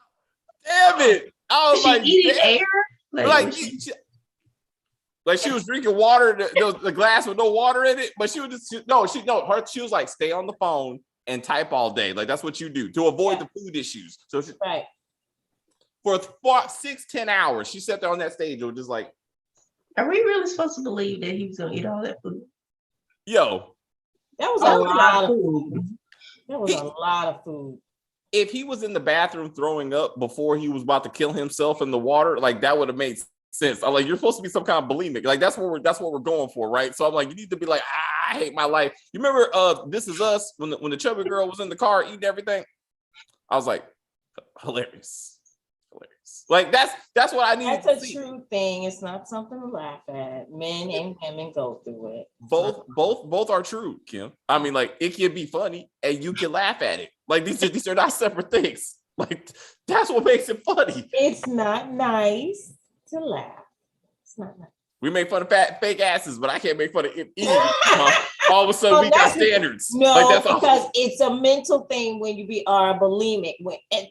damn it! I was like, eating air, like she was drinking water, the glass with no water in it. But she was she was like, stay on the phone and type all day. Like that's what you do to avoid the food issues. So for 6-10 hours, she sat there on that stage. It was just like, are we really supposed to believe that he was gonna eat all that food? Yo, that was a lot of food. That was a lot of food. If he was in the bathroom throwing up before he was about to kill himself in the water, like that would have made sense. I'm like, you're supposed to be some kind of bulimic. Like that's what we're going for, right? So I'm like, you need to be like, I hate my life. You remember This Is Us when the chubby girl was in the car eating everything? I was like, hilarious. Like that's what I need. That's a true thing. It's not something to laugh at. Men and women go through it. Both are true, Kim. I mean, like it can be funny and you can laugh at it. Like these are not separate things. Like that's what makes it funny. It's not nice to laugh. It's not nice. We make fun of fake asses, but I can't make fun of it either. All of a sudden, we got standards. No, like because it's a mental thing when you are bulimic.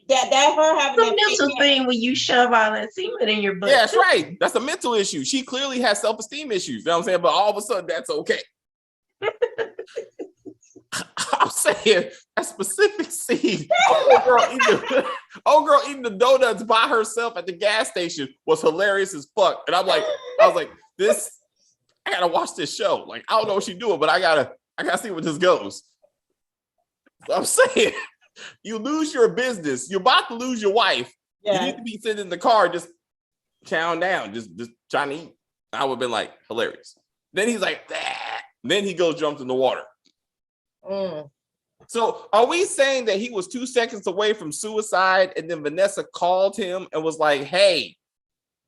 That her having it's a mental thing when you shove all that semen in your butt. Yeah, that's right. That's a mental issue. She clearly has self-esteem issues. You know what I'm saying? But all of a sudden, that's okay. I'm saying that specific scene. Old girl eating the donuts by herself at the gas station was hilarious as fuck. And I was like, I gotta watch this show. Like, I don't know what she's doing, but I gotta see where this goes. So I'm saying, you lose your business. You're about to lose your wife. Yeah. You need to be sitting in the car, just chowing down, just trying to eat. I would have been like, hilarious. Then he's like, that. Then he jumps in the water. So are we saying that he was 2 seconds away from suicide and then Vanessa called him and was like, hey,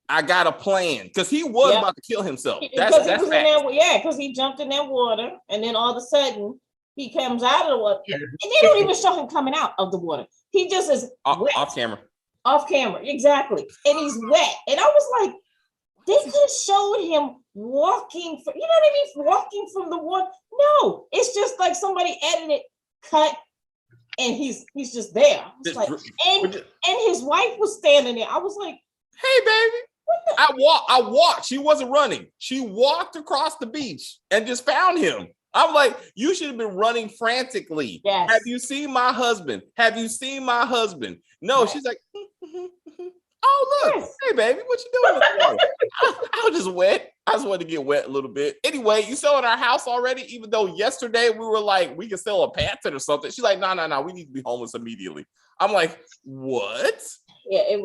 I got a plan? Because he was about to kill himself. That's because he jumped in that water and then all of a sudden he comes out of the water and they don't even show him coming out of the water. He just is off camera. Off camera, exactly. And he's wet. And I was like, they could have showed him walking, walking from the water. No, it's just like somebody edited, cut, and he's just there. I was like, and his wife was standing there. I was like, hey, baby. I walked. She wasn't running. She walked across the beach and just found him. I'm like, you should have been running frantically. Yes. Have you seen my husband? Have you seen my husband? No, right. She's like, oh, look. Yes. Hey, baby, what you doing? I was just wet. I just wanted to get wet a little bit. Anyway, you selling our house already? Even though yesterday we were like, we could sell a Panther or something. She's like, no. We need to be homeless immediately. I'm like, what? Yeah,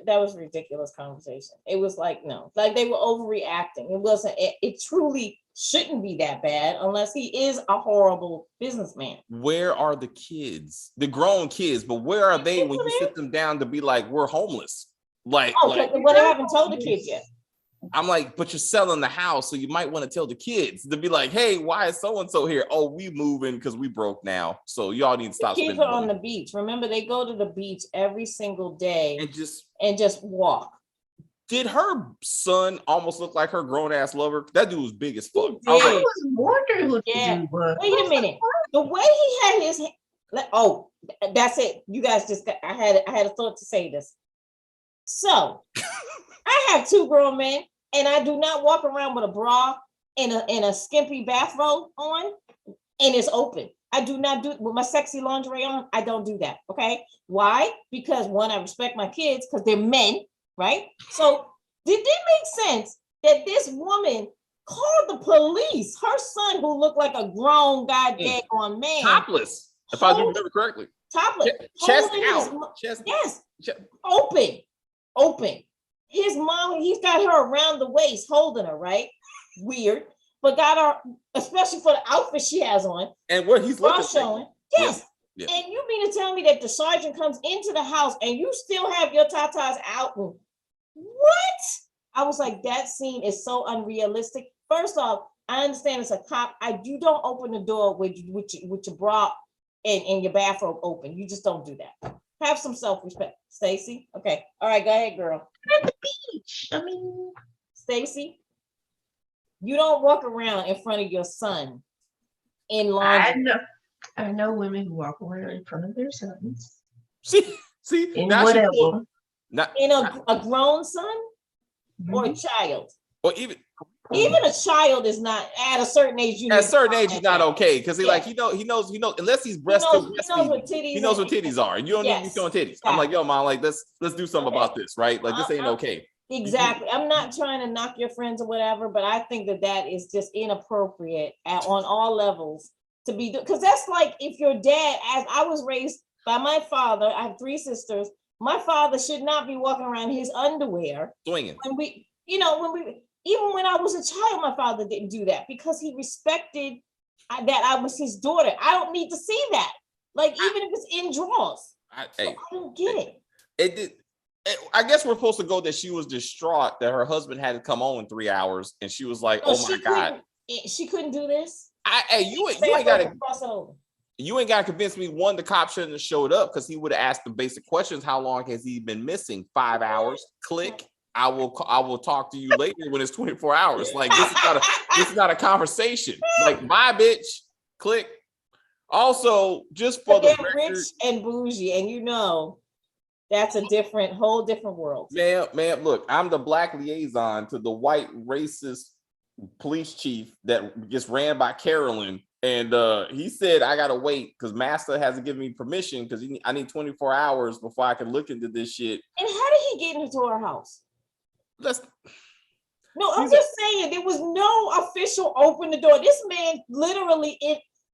that was a ridiculous conversation. It was like, no, like they were overreacting. It wasn't, it truly shouldn't be that bad unless he is a horrible businessman. Where are the kids? The grown kids, but where are they when you sit them down to be like, we're homeless? Like, well, they haven't told the kids yet. I'm like, but you're selling the house, so you might want to tell the kids to be like, hey, why is so-and-so here? Oh, we moving because we broke now. So y'all need to stop. The kids are on the beach. Remember, they go to the beach every single day and just walk. Did her son almost look like her grown-ass lover? That dude was big as fuck. I was wondering who the dude was. Wait a minute. The way he had his that's it. You guys just got, I had a thought to say this. So I have two grown men, and I do not walk around with a bra and a skimpy bathrobe on, and it's open. I do not do with my sexy lingerie on. I don't do that. Okay. Why? Because one, I respect my kids because they're men, right? So did it make sense that this woman called the police, her son, who looked like a grown goddamn man, topless, if I do remember correctly, topless, chest out, open. His mom, he's got her around the waist, holding her, right? Weird, but got her, especially for the outfit she has on. And what he's looking showing. Yes. Yeah. And you mean to tell me that the sergeant comes into the house and you still have your tatas out? What? I was like, that scene is so unrealistic. First off, I understand it's a cop. You don't open the door with your bra and your bathrobe open. You just don't do that. Have some self-respect, Stacy. Okay. All right, go ahead, girl. At the beach. I mean, Stacy, you don't walk around in front of your son in laundry. I know women who walk around in front of their sons. See, in whatever. In a grown son or a child. Or even a child is not at a certain age. At a certain age, he's not okay because he knows unless he's breastfeeding, he knows what titties are. You don't need to be showing titties. I'm like, yo, mom, like let's do something about this, right? Like this ain't okay. Exactly. I'm not trying to knock your friends or whatever, but I think that is just inappropriate on all levels to be, because that's like if your dad, as I was raised by my father, I have 3 sisters. My father should not be walking around in his underwear swinging. Even when I was a child, my father didn't do that because he respected that I was his daughter. I don't need to see that. Like, even if it's in drawers. I don't get it. I guess we're supposed to go that she was distraught that her husband had to come on in 3 hours. And she was like, oh my God. She couldn't do this. You ain't got to convince me, one, the cop shouldn't have showed up because he would have asked the basic questions. How long has he been missing? 5 hours. Click. I will talk to you later when it's 24 hours. Like this is not a conversation. Like, bye, bitch. Click. Also, just for the record, rich and bougie, and that's a whole different world. Ma'am, look, I'm the black liaison to the white racist police chief that gets ran by Carolyn. And he said, I got to wait because Master hasn't given me permission because I need 24 hours before I can look into this shit. And how did he get into our house? I'm just saying there was no official open the door. This man literally,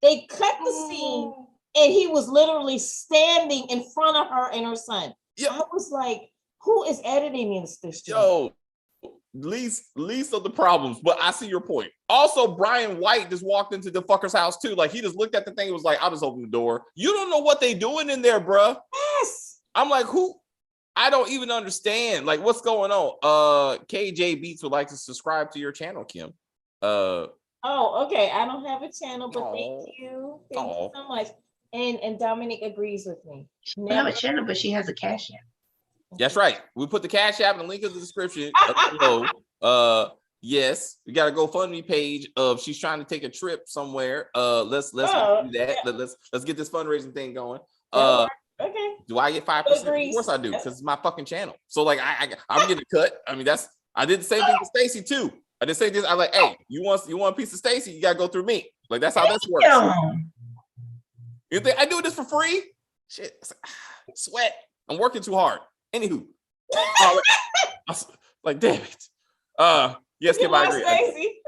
they cut the scene and he was literally standing in front of her and her son. Yeah. I was like, who is editing this? Yo, least of the problems, but I see your point. Also, Brian White just walked into the fucker's house too. Like, he just looked at the thing and was like, I'll just open the door. You don't know what they doing in there, bruh. Yes. I'm like, who? I don't even understand. Like, what's going on? KJ Beats would like to subscribe to your channel, Kim. Okay. I don't have a channel, but thank you. Thank you so much. And Dominic agrees with me. She doesn't have a channel, but she has a Cash App. That's right. We put the Cash App and the link in the description below. Yes, we got a GoFundMe page of she's trying to take a trip somewhere. Let's do that. Yeah. Let's get this fundraising thing going. Okay. Do I get 5%? Of course I do, because it's my fucking channel. So like I'm getting a cut. I mean, I did the same thing with Stacy too. I did say this. I like, hey, you want a piece of Stacy? You gotta go through me. Like that's how this works. You think I do this for free? Shit, sweat. I'm working too hard. Anywho, like damn it. Yes, Kim, I agree.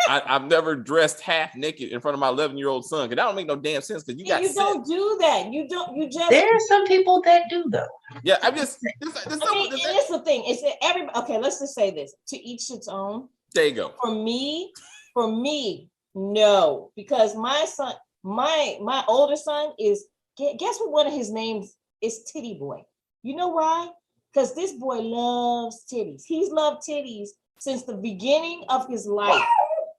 I've never dressed half naked in front of my 11-year-old son, because that don't make no damn sense. Because you don't do that. You just. There are some people that do though. Yeah, I'm just. It's the thing. It's every. Okay, let's just say this: to each its own. There you go. For me, no, because my son, my older son is. Guess what? One of his names is Titty Boy. You know why? Because this boy loves titties. He's loved titties since the beginning of his life.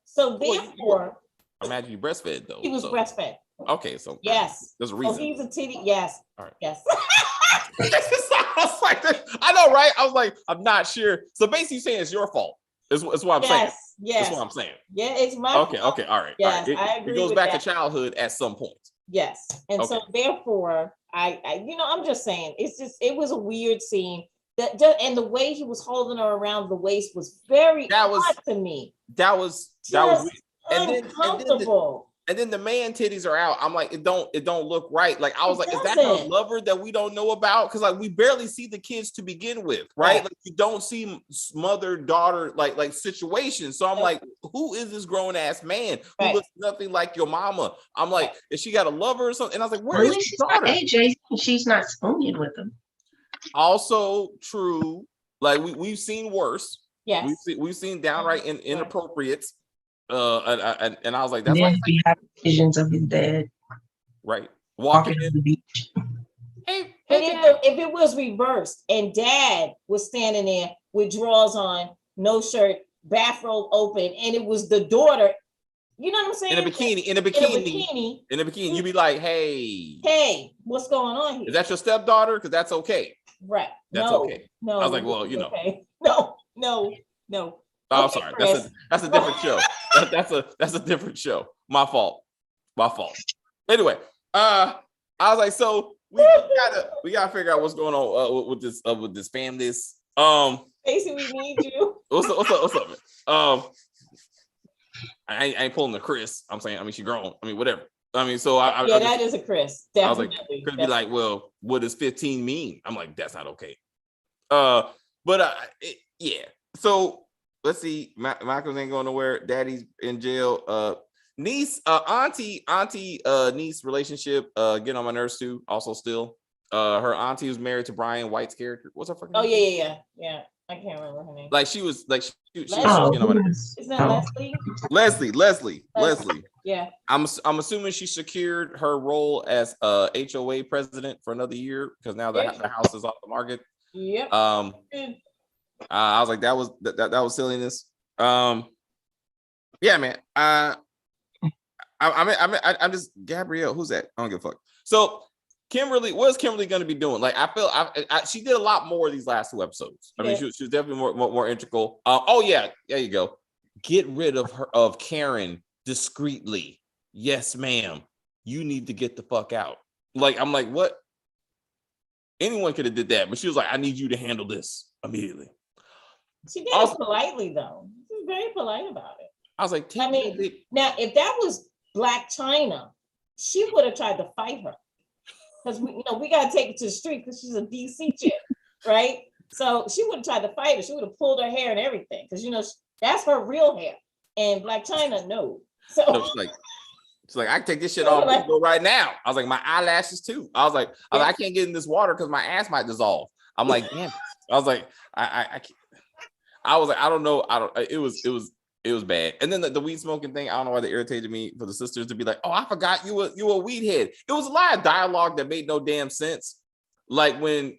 So therefore, I imagine you breastfed though. He was breastfed. Okay, so yes, there's a reason. So he's a titty. Yes. All right. Yes. I was like, I know, right? I was like, I'm not sure. So basically, saying it's your fault. Is what I'm saying. Yes. That's what I'm saying. Yeah, it's my fault. Okay, all right. Yes, all right. I agree. It goes back to childhood at some point. Yes, and so therefore, I I'm just saying, it was a weird scene. And the way he was holding her around the waist was very odd to me. That was uncomfortable. And then the man titties are out. I'm like, it don't look right. Like I was like, is that a lover that we don't know about? Because like we barely see the kids to begin with, right? Like you don't see mother daughter like situations. So I'm like, who is this grown ass man who looks nothing like your mama? I'm like, is she got a lover or something? And I was like, where is his daughter? AJ, she's not spooning with him. Also true. Like we've seen worse. Yes, we've seen downright inappropriate. And I was like, that's why he had visions of his dad, right? Walking on the beach. But if it was reversed and dad was standing there with drawers on, no shirt, bathrobe open, and it was the daughter, you know what I'm saying? In a bikini, you'd be like, hey, what's going on here? Is that your stepdaughter? Because that's okay. Right. That's okay. No. I was like, well, you know. Okay. No. Oh, I'm sorry. That's a different show. That's a different show. My fault. Anyway, I was like, so we gotta figure out what's going on with this family. Stacey, we need you. What's up, man? I ain't pulling the Chris. I'm saying, I mean, she grown. I mean, whatever. I mean, so that is a Chris. Definitely. I was like, Chris be like, well, what does 15 mean? I'm like, that's not okay. Yeah. So let's see. Michael ain't going nowhere. Daddy's in jail. Niece, auntie, niece relationship. Getting on my nerves too. Also, still, her auntie was married to Brian White's character. What's her fucking name? Yeah. I can't remember her name. Like she was getting on my nerves. Isn't that Leslie? Leslie. Yeah. I'm assuming she secured her role as HOA president for another year because now the house is off the market. Yep. I was like, that was silliness. Yeah, man. I'm just Gabrielle. Who's that? I don't give a fuck. So Kimberly, what is Kimberly going to be doing? Like, I feel she did a lot more of these last two episodes. I mean, she was definitely more integral. Oh yeah, there you go. Get rid of Karen discreetly. Yes, ma'am. You need to get the fuck out. Like, I'm like, what? Anyone could have did that, but she was like, I need you to handle this immediately. She did it politely, though. She was very polite about it. I was like, now if that was Black China, she would have tried to fight her. Because we got to take it to the street because she's a DC chick, right? So she would have tried to fight her. She would have pulled her hair and everything because that's her real hair. And Black China, no. So she's like, I can take this shit off right now. I was like, my eyelashes too. I was like, I can't get in this water because my ass might dissolve. I'm like, damn. I was like, I can't. I was like, I don't know. It was bad. And then the weed smoking thing, I don't know why they irritated me for the sisters to be like, oh, I forgot you a weed head. It was a lot of dialogue that made no damn sense. Like when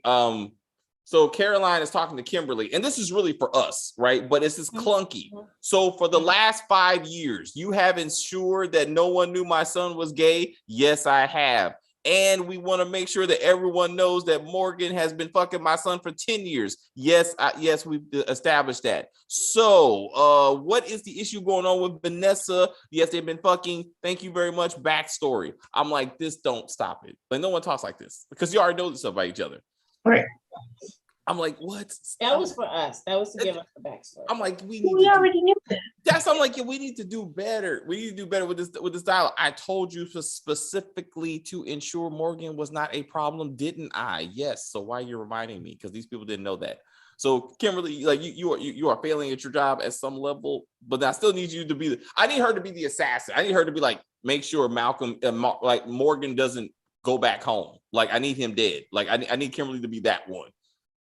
so Caroline is talking to Kimberly, and this is really for us, right? But it's just clunky. So for the last 5 years, you have ensured that no one knew my son was gay. Yes, I have. And we want to make sure that everyone knows that Morgan has been fucking my son for 10 years. Yes, yes, we've established that. So, what is the issue going on with Vanessa? Yes, they've been fucking. Thank you very much. Backstory. I'm like, this don't stop it. Like, no one talks like this because you already know this stuff about each other. Right. I'm like, what? That was for us. That was to give us the backstory. I'm like, we already knew that. That's I'm like, yeah, we need to do better. We need to do better with this dialogue. I told you specifically to ensure Morgan was not a problem, didn't I? Yes. So why are you reminding me? Because these people didn't know that. So Kimberly, like you are failing at your job at some level, but I still need you to be. I need her to be the assassin. I need her to be like, make sure Malcolm, like Morgan doesn't go back home. Like I need him dead. Like I need Kimberly to be that one.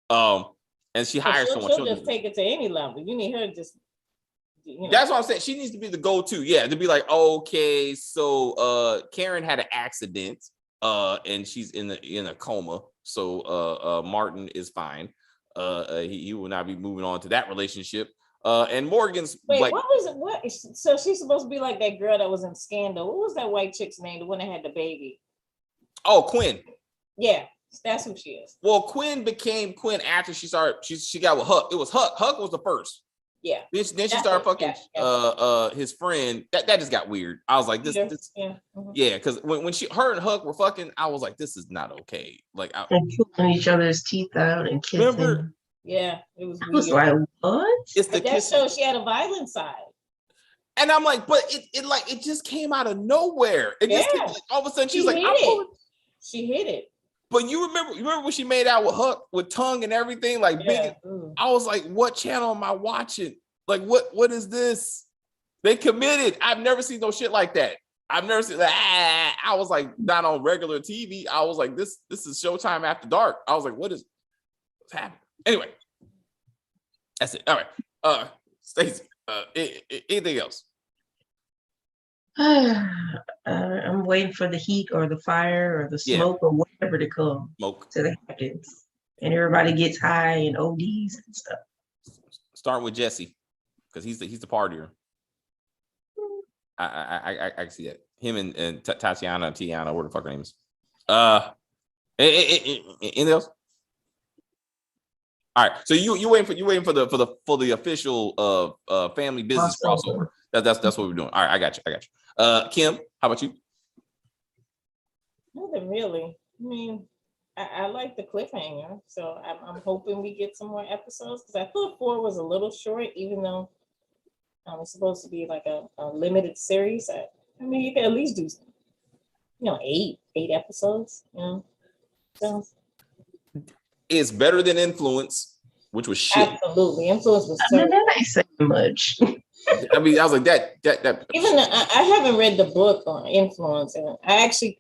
And she hires someone. She'll just take it to any level. You need her to just. That's what I'm saying. She needs to be the go-to. Yeah, to be like, okay, so Karen had an accident, and she's in a coma. So Martin is fine. He will not be moving on to that relationship. And Morgan's what was it? What? So she's supposed to be like that girl that was in Scandal. What was that white chick's name? The one that had the baby. Oh, Quinn. Yeah. That's who she is. Well, Quinn became Quinn after she got with Huck. It was Huck. Huck was the first. Yeah. Then she started fucking his friend. That just got weird. I was like, this yeah, because when her and Huck were fucking, I was like, this is not okay. Like and pulling each other's teeth out and kissing. Remember? Yeah, it was. I was like, what? It's the that show she had a violent side. And I'm like, but it just came out of nowhere. It just came, like, all of a sudden she's like, she hit it. But you remember when she made out with Huck with tongue and everything, like big. I was like, what channel am I watching? Like, what is this? They committed. I've never seen no shit like that. I've never seen that. I was like, not on regular TV. I was like, this is Showtime After Dark. I was like, what's happening? Anyway, that's it. All right. Stacey, anything else? I'm waiting for the heat or the fire or the smoke or whatever to come to the Hamptons, and everybody gets high and ODs and stuff. Starting with Jesse, because he's the partier. I can see that. Him and Tiana, whatever the fuck her name is. Anything else? All right, so you waiting for the official family business crossover. That's what we're doing. All right, I got you. Kim, how about you? Nothing really. I mean, I like the cliffhanger, so I'm hoping we get some more episodes because I thought 4 was a little short, even though it's supposed to be like a limited series. I mean, you can at least do, 8 episodes. So it's better than Influence, which was shit. Absolutely, Influence was. I mean, that ain't saying much. I mean, I was like that. Even I haven't read the book on Influence, and I actually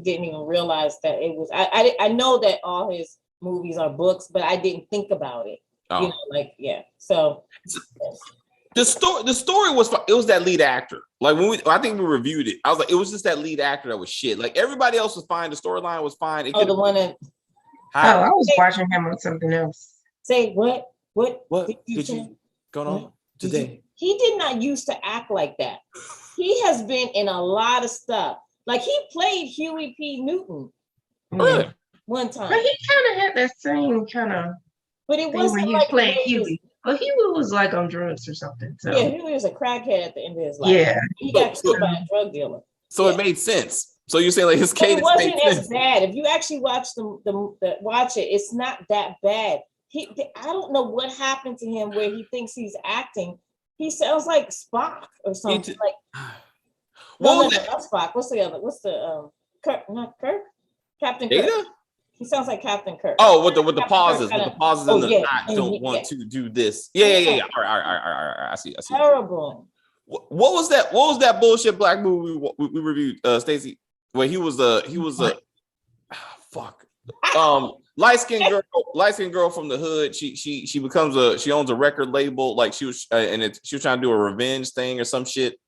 didn't even realize that it was. I know that all his movies are books, but I didn't think about it. Oh. So the story was. It was that lead actor. Like I think we reviewed it. I was like, it was just that lead actor that was shit. Like everybody else was fine. The storyline was fine. The one that. I was watching him on something else. Say what? What did you going on today? He did not used to act like that. He has been in a lot of stuff. Like he played Huey P. Newton. Really? One time. But he kind of had that same kind of. But it wasn't when he like playing Huey. But Huey was like on drugs or something. So. Yeah, Huey was a crackhead at the end of his life. Yeah. He got killed by a drug dealer. So it made sense. So you're saying like his cadence. It wasn't as bad. If you actually watch watch it, it's not that bad. I don't know what happened to him where he thinks he's acting. He sounds like Spock or something. Not Spock. What's the other? What's the Kirk? Not Kirk. Captain Kirk. Data? He sounds like Captain Kirk. Oh, with the pauses, with the pauses and the I don't want to do this. Yeah. All right. I see. Terrible. What was that? What was that bullshit black movie we reviewed, Stacey? Where he was a light skinned girl from the hood. She owns a record label. Like she was she was trying to do a revenge thing or some shit.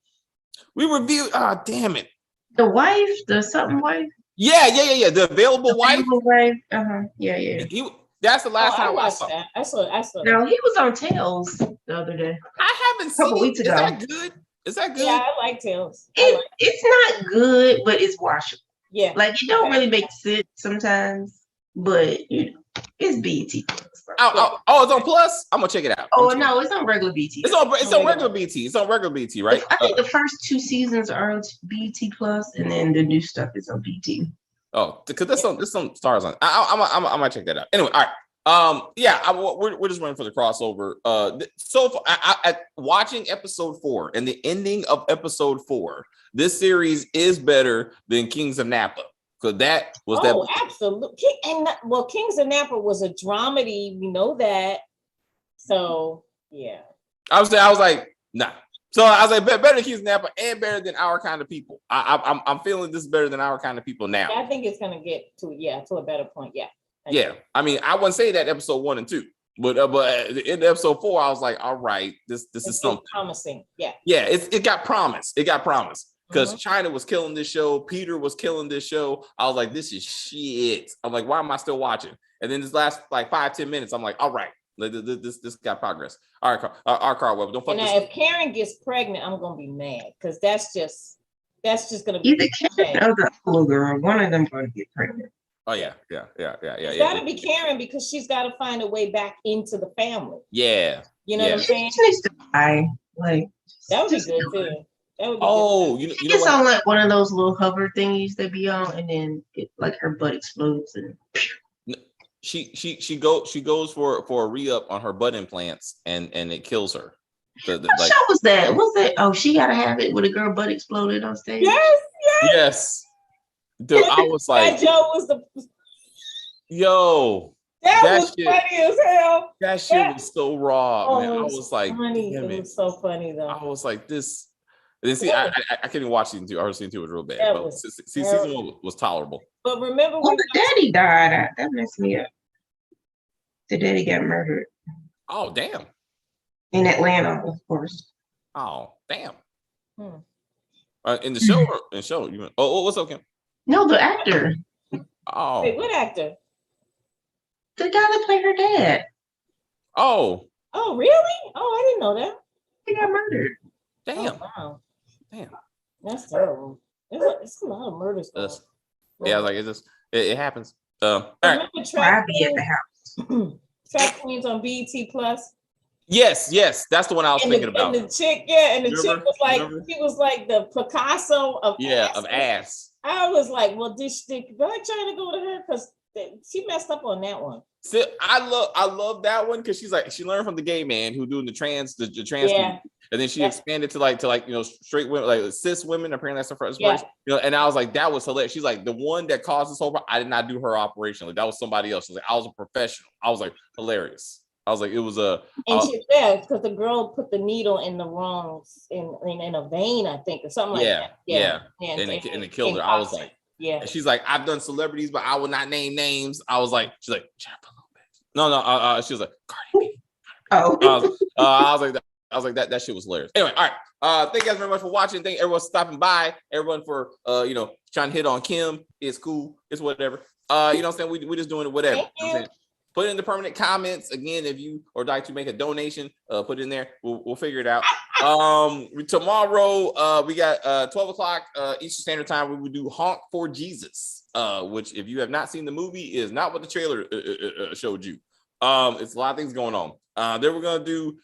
We reviewed. Damn it. The wife, the something wife. Yeah. The available wife. Yeah. That's the last time I watched that. I saw. No, he was on Tails the other day. I haven't seen it. Weeks ago. Is that good? Yeah, I like Tails. It's not good, but it's watchable. Yeah. Like it don't really make sense sometimes, but you know, it's BET. Oh, it's on Plus. I'm gonna check it out. Oh no, it's on regular BT. It's on regular BT. It's on regular BT, right? I think the first 2 seasons are on BT Plus, and then the new stuff is on BT. Oh, because there's some stars on. I might check that out. Anyway, all right. Yeah, we're just waiting for the crossover. So watching episode 4 and the ending of episode 4, this series is better than Kings of Napa. So that was that. Oh, absolutely. Kings of Napa was a dramedy. We know that. So yeah. I was like, nah. So I was like, better than Kings of Napa and better than Our Kind of People. I'm feeling this better than Our Kind of People now. I think it's gonna get to a better point. Yeah. Yeah. I mean, I wouldn't say that episode 1 and 2, but in episode 4, I was like, all right, this is something promising. Yeah. Yeah. It got promise. It got promise. Because China was killing this show, Peter was killing this show. I was like, this is shit. I'm like, why am I still watching? And then this last like 5-10 minutes, I'm like, all right, this got progress. All right, our car web. Don't fuck this. If Karen gets pregnant, I'm gonna be mad because that's just gonna be either Karen or the little girl. One of them gonna get pregnant. Oh yeah. It's gotta be Karen because she's gotta find a way back into the family. Yeah. You know what I'm saying? She needs to die. Like that would be good too. You know it's on like one of those little hover thingies they be on, and then like her butt explodes and she goes for a re-up on her butt implants and it kills her. What show was that? Was it? Oh, She Gotta Have It, with a girl butt exploded on stage. Yes. Dude, I was like, that Joe was the yo. That was shit, funny as hell. That shit was so raw, man. I was like, funny. It was so funny though. I was like, this. And then see, I can't even watch season 2. I heard season 2 was real bad. But season 1 was tolerable. But remember when the daddy died, that messed me up. The daddy got murdered. Oh damn! In Atlanta, of course. Oh damn! In the show, you mean? Oh, what's up, Kim? No, the actor. Oh, wait, what actor? The guy that played her dad. Oh, really? Oh, I didn't know that. He got murdered. Damn! Oh, wow. Damn, that's terrible. It's a lot of murders. Yeah, like it happens. All right. I'll be at the house. Track Queens on BET Plus. Yes, that's the one I was thinking about. And the chick, chick was like, she was like the Picasso of ass. I was like, well, did I try to go to her because she messed up on that one. See, I love that one because she's like she learned from the gay man who doing the trans and then she expanded to like straight women, like cis women. Apparently that's her first person. And I was like, that was hilarious. She's like, the one that caused this whole problem, I did not do her operation. Like that was somebody else. I was a professional. I was like, hilarious. I was like, it was a because the girl put the needle in the wrong in a vein, I think, or something like that. And it killed her. I was like, and she's like, I've done celebrities, but I will not name names. I was like, she's like, Jennifer Lopez. No. She was like, Cardi B. Oh. I was like, that shit was hilarious. Anyway, all right. Thank you guys very much for watching. Thank everyone for stopping by. Everyone for trying to hit on Kim. It's cool. It's whatever. You know what I'm saying? We just doing it whatever. Put it in the permanent comments again if you or like to make a donation. Put it in there. We'll figure it out. Tomorrow we got 12 o'clock Eastern Standard Time. We will do Honk for Jesus, which if you have not seen the movie is not what the trailer showed you. It's a lot of things going on. Then we're gonna do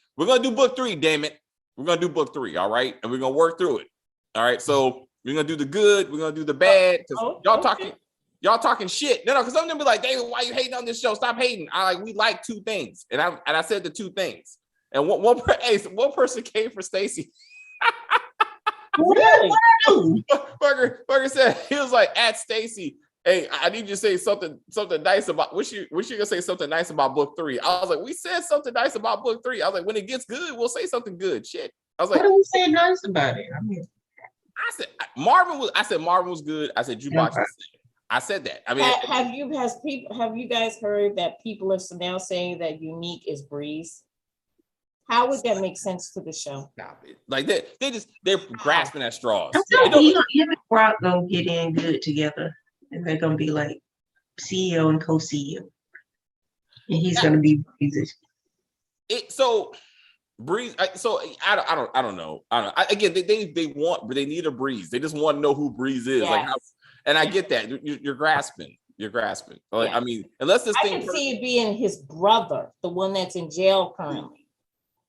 book 3. Damn it, we're gonna do book 3. All right, and we're gonna work through it. All right, so we're gonna do the good. We're gonna do the bad because y'all talking shit. No, because I'm gonna be like, David, why you hating on this show? Stop hating. We like 2 things, and I said the 2 things. And one person came for Stacy. Really? Burger said he was like at Stacy. Hey, I need you to say something nice about. Wish you gonna say something nice about book 3. I was like, we said something nice about book 3. I was like, when it gets good, we'll say something good. Shit. I was like, what do we say nice about it? I said Marvin was good. I said Jukebox. I said that. I mean, have you guys heard that people are now saying that Unique is Breeze? How would that make sense to the show? Stop it. Like they're grasping at straws. Him and Brock gonna get in good together, and they're gonna be like CEO and co-CEO, and he's gonna be Breeze. Breeze. I don't know. Again, they need a Breeze. They just want to know who Breeze is. Yes. Like And I get that. You're grasping. You're grasping. Like, I mean, unless this I thing can see it being his brother, the one that's in jail currently.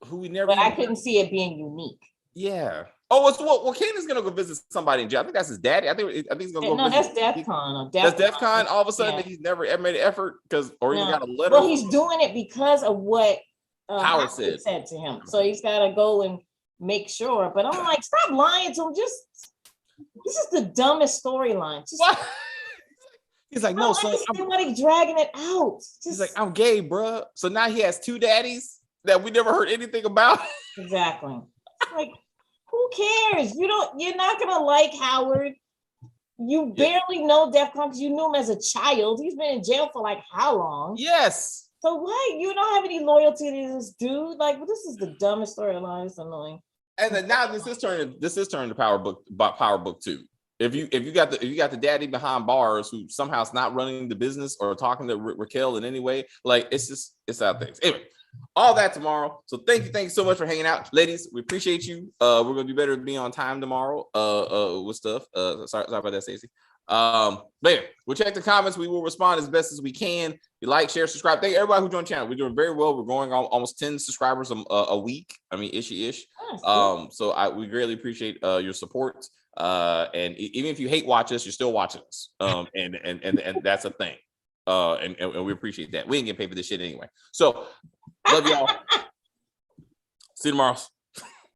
who we never But I couldn't see it being unique. Yeah. Oh, it's well, Kanan's gonna go visit somebody in jail. I think that's his daddy. I think he's gonna go No, visit. that's DEFCON. That's DEFCON. All of a sudden, he's never made an effort even got a letter. Well, he's doing it because of what Howard said to him. So he's got to go and make sure. But I'm like, stop lying to him. This is the dumbest storyline. What? He's like, no, son. Why they dragging it out? He's like, I'm gay, bro. So now he has two daddies that we never heard anything about. Exactly. Like, who cares? You're not gonna like Howard. You barely know DEFCON because you knew him as a child. He's been in jail for like how long? Yes. So what? You don't have any loyalty to this dude? Like, this is the dumbest storyline. It's annoying. And then now this is turning to Power Book 2. If you got the daddy behind bars who somehow is not running the business or talking to Raquel in any way, like it's out there. Anyway, all that tomorrow. So thank you so much for hanging out, ladies. We appreciate you. We're gonna do better at being on time tomorrow. With stuff. Sorry about that, Stacey. But yeah, we'll check the comments. We will respond as best as we can. You like, share, subscribe. Thank everybody who joined the channel. We're doing very well. We're going on almost 10 subscribers a week. I mean, ish. So we greatly appreciate your support. And even if you hate watch us, you're still watching us. And that's a thing. And we appreciate that. We ain't getting paid for this shit anyway. So love y'all. See you tomorrow.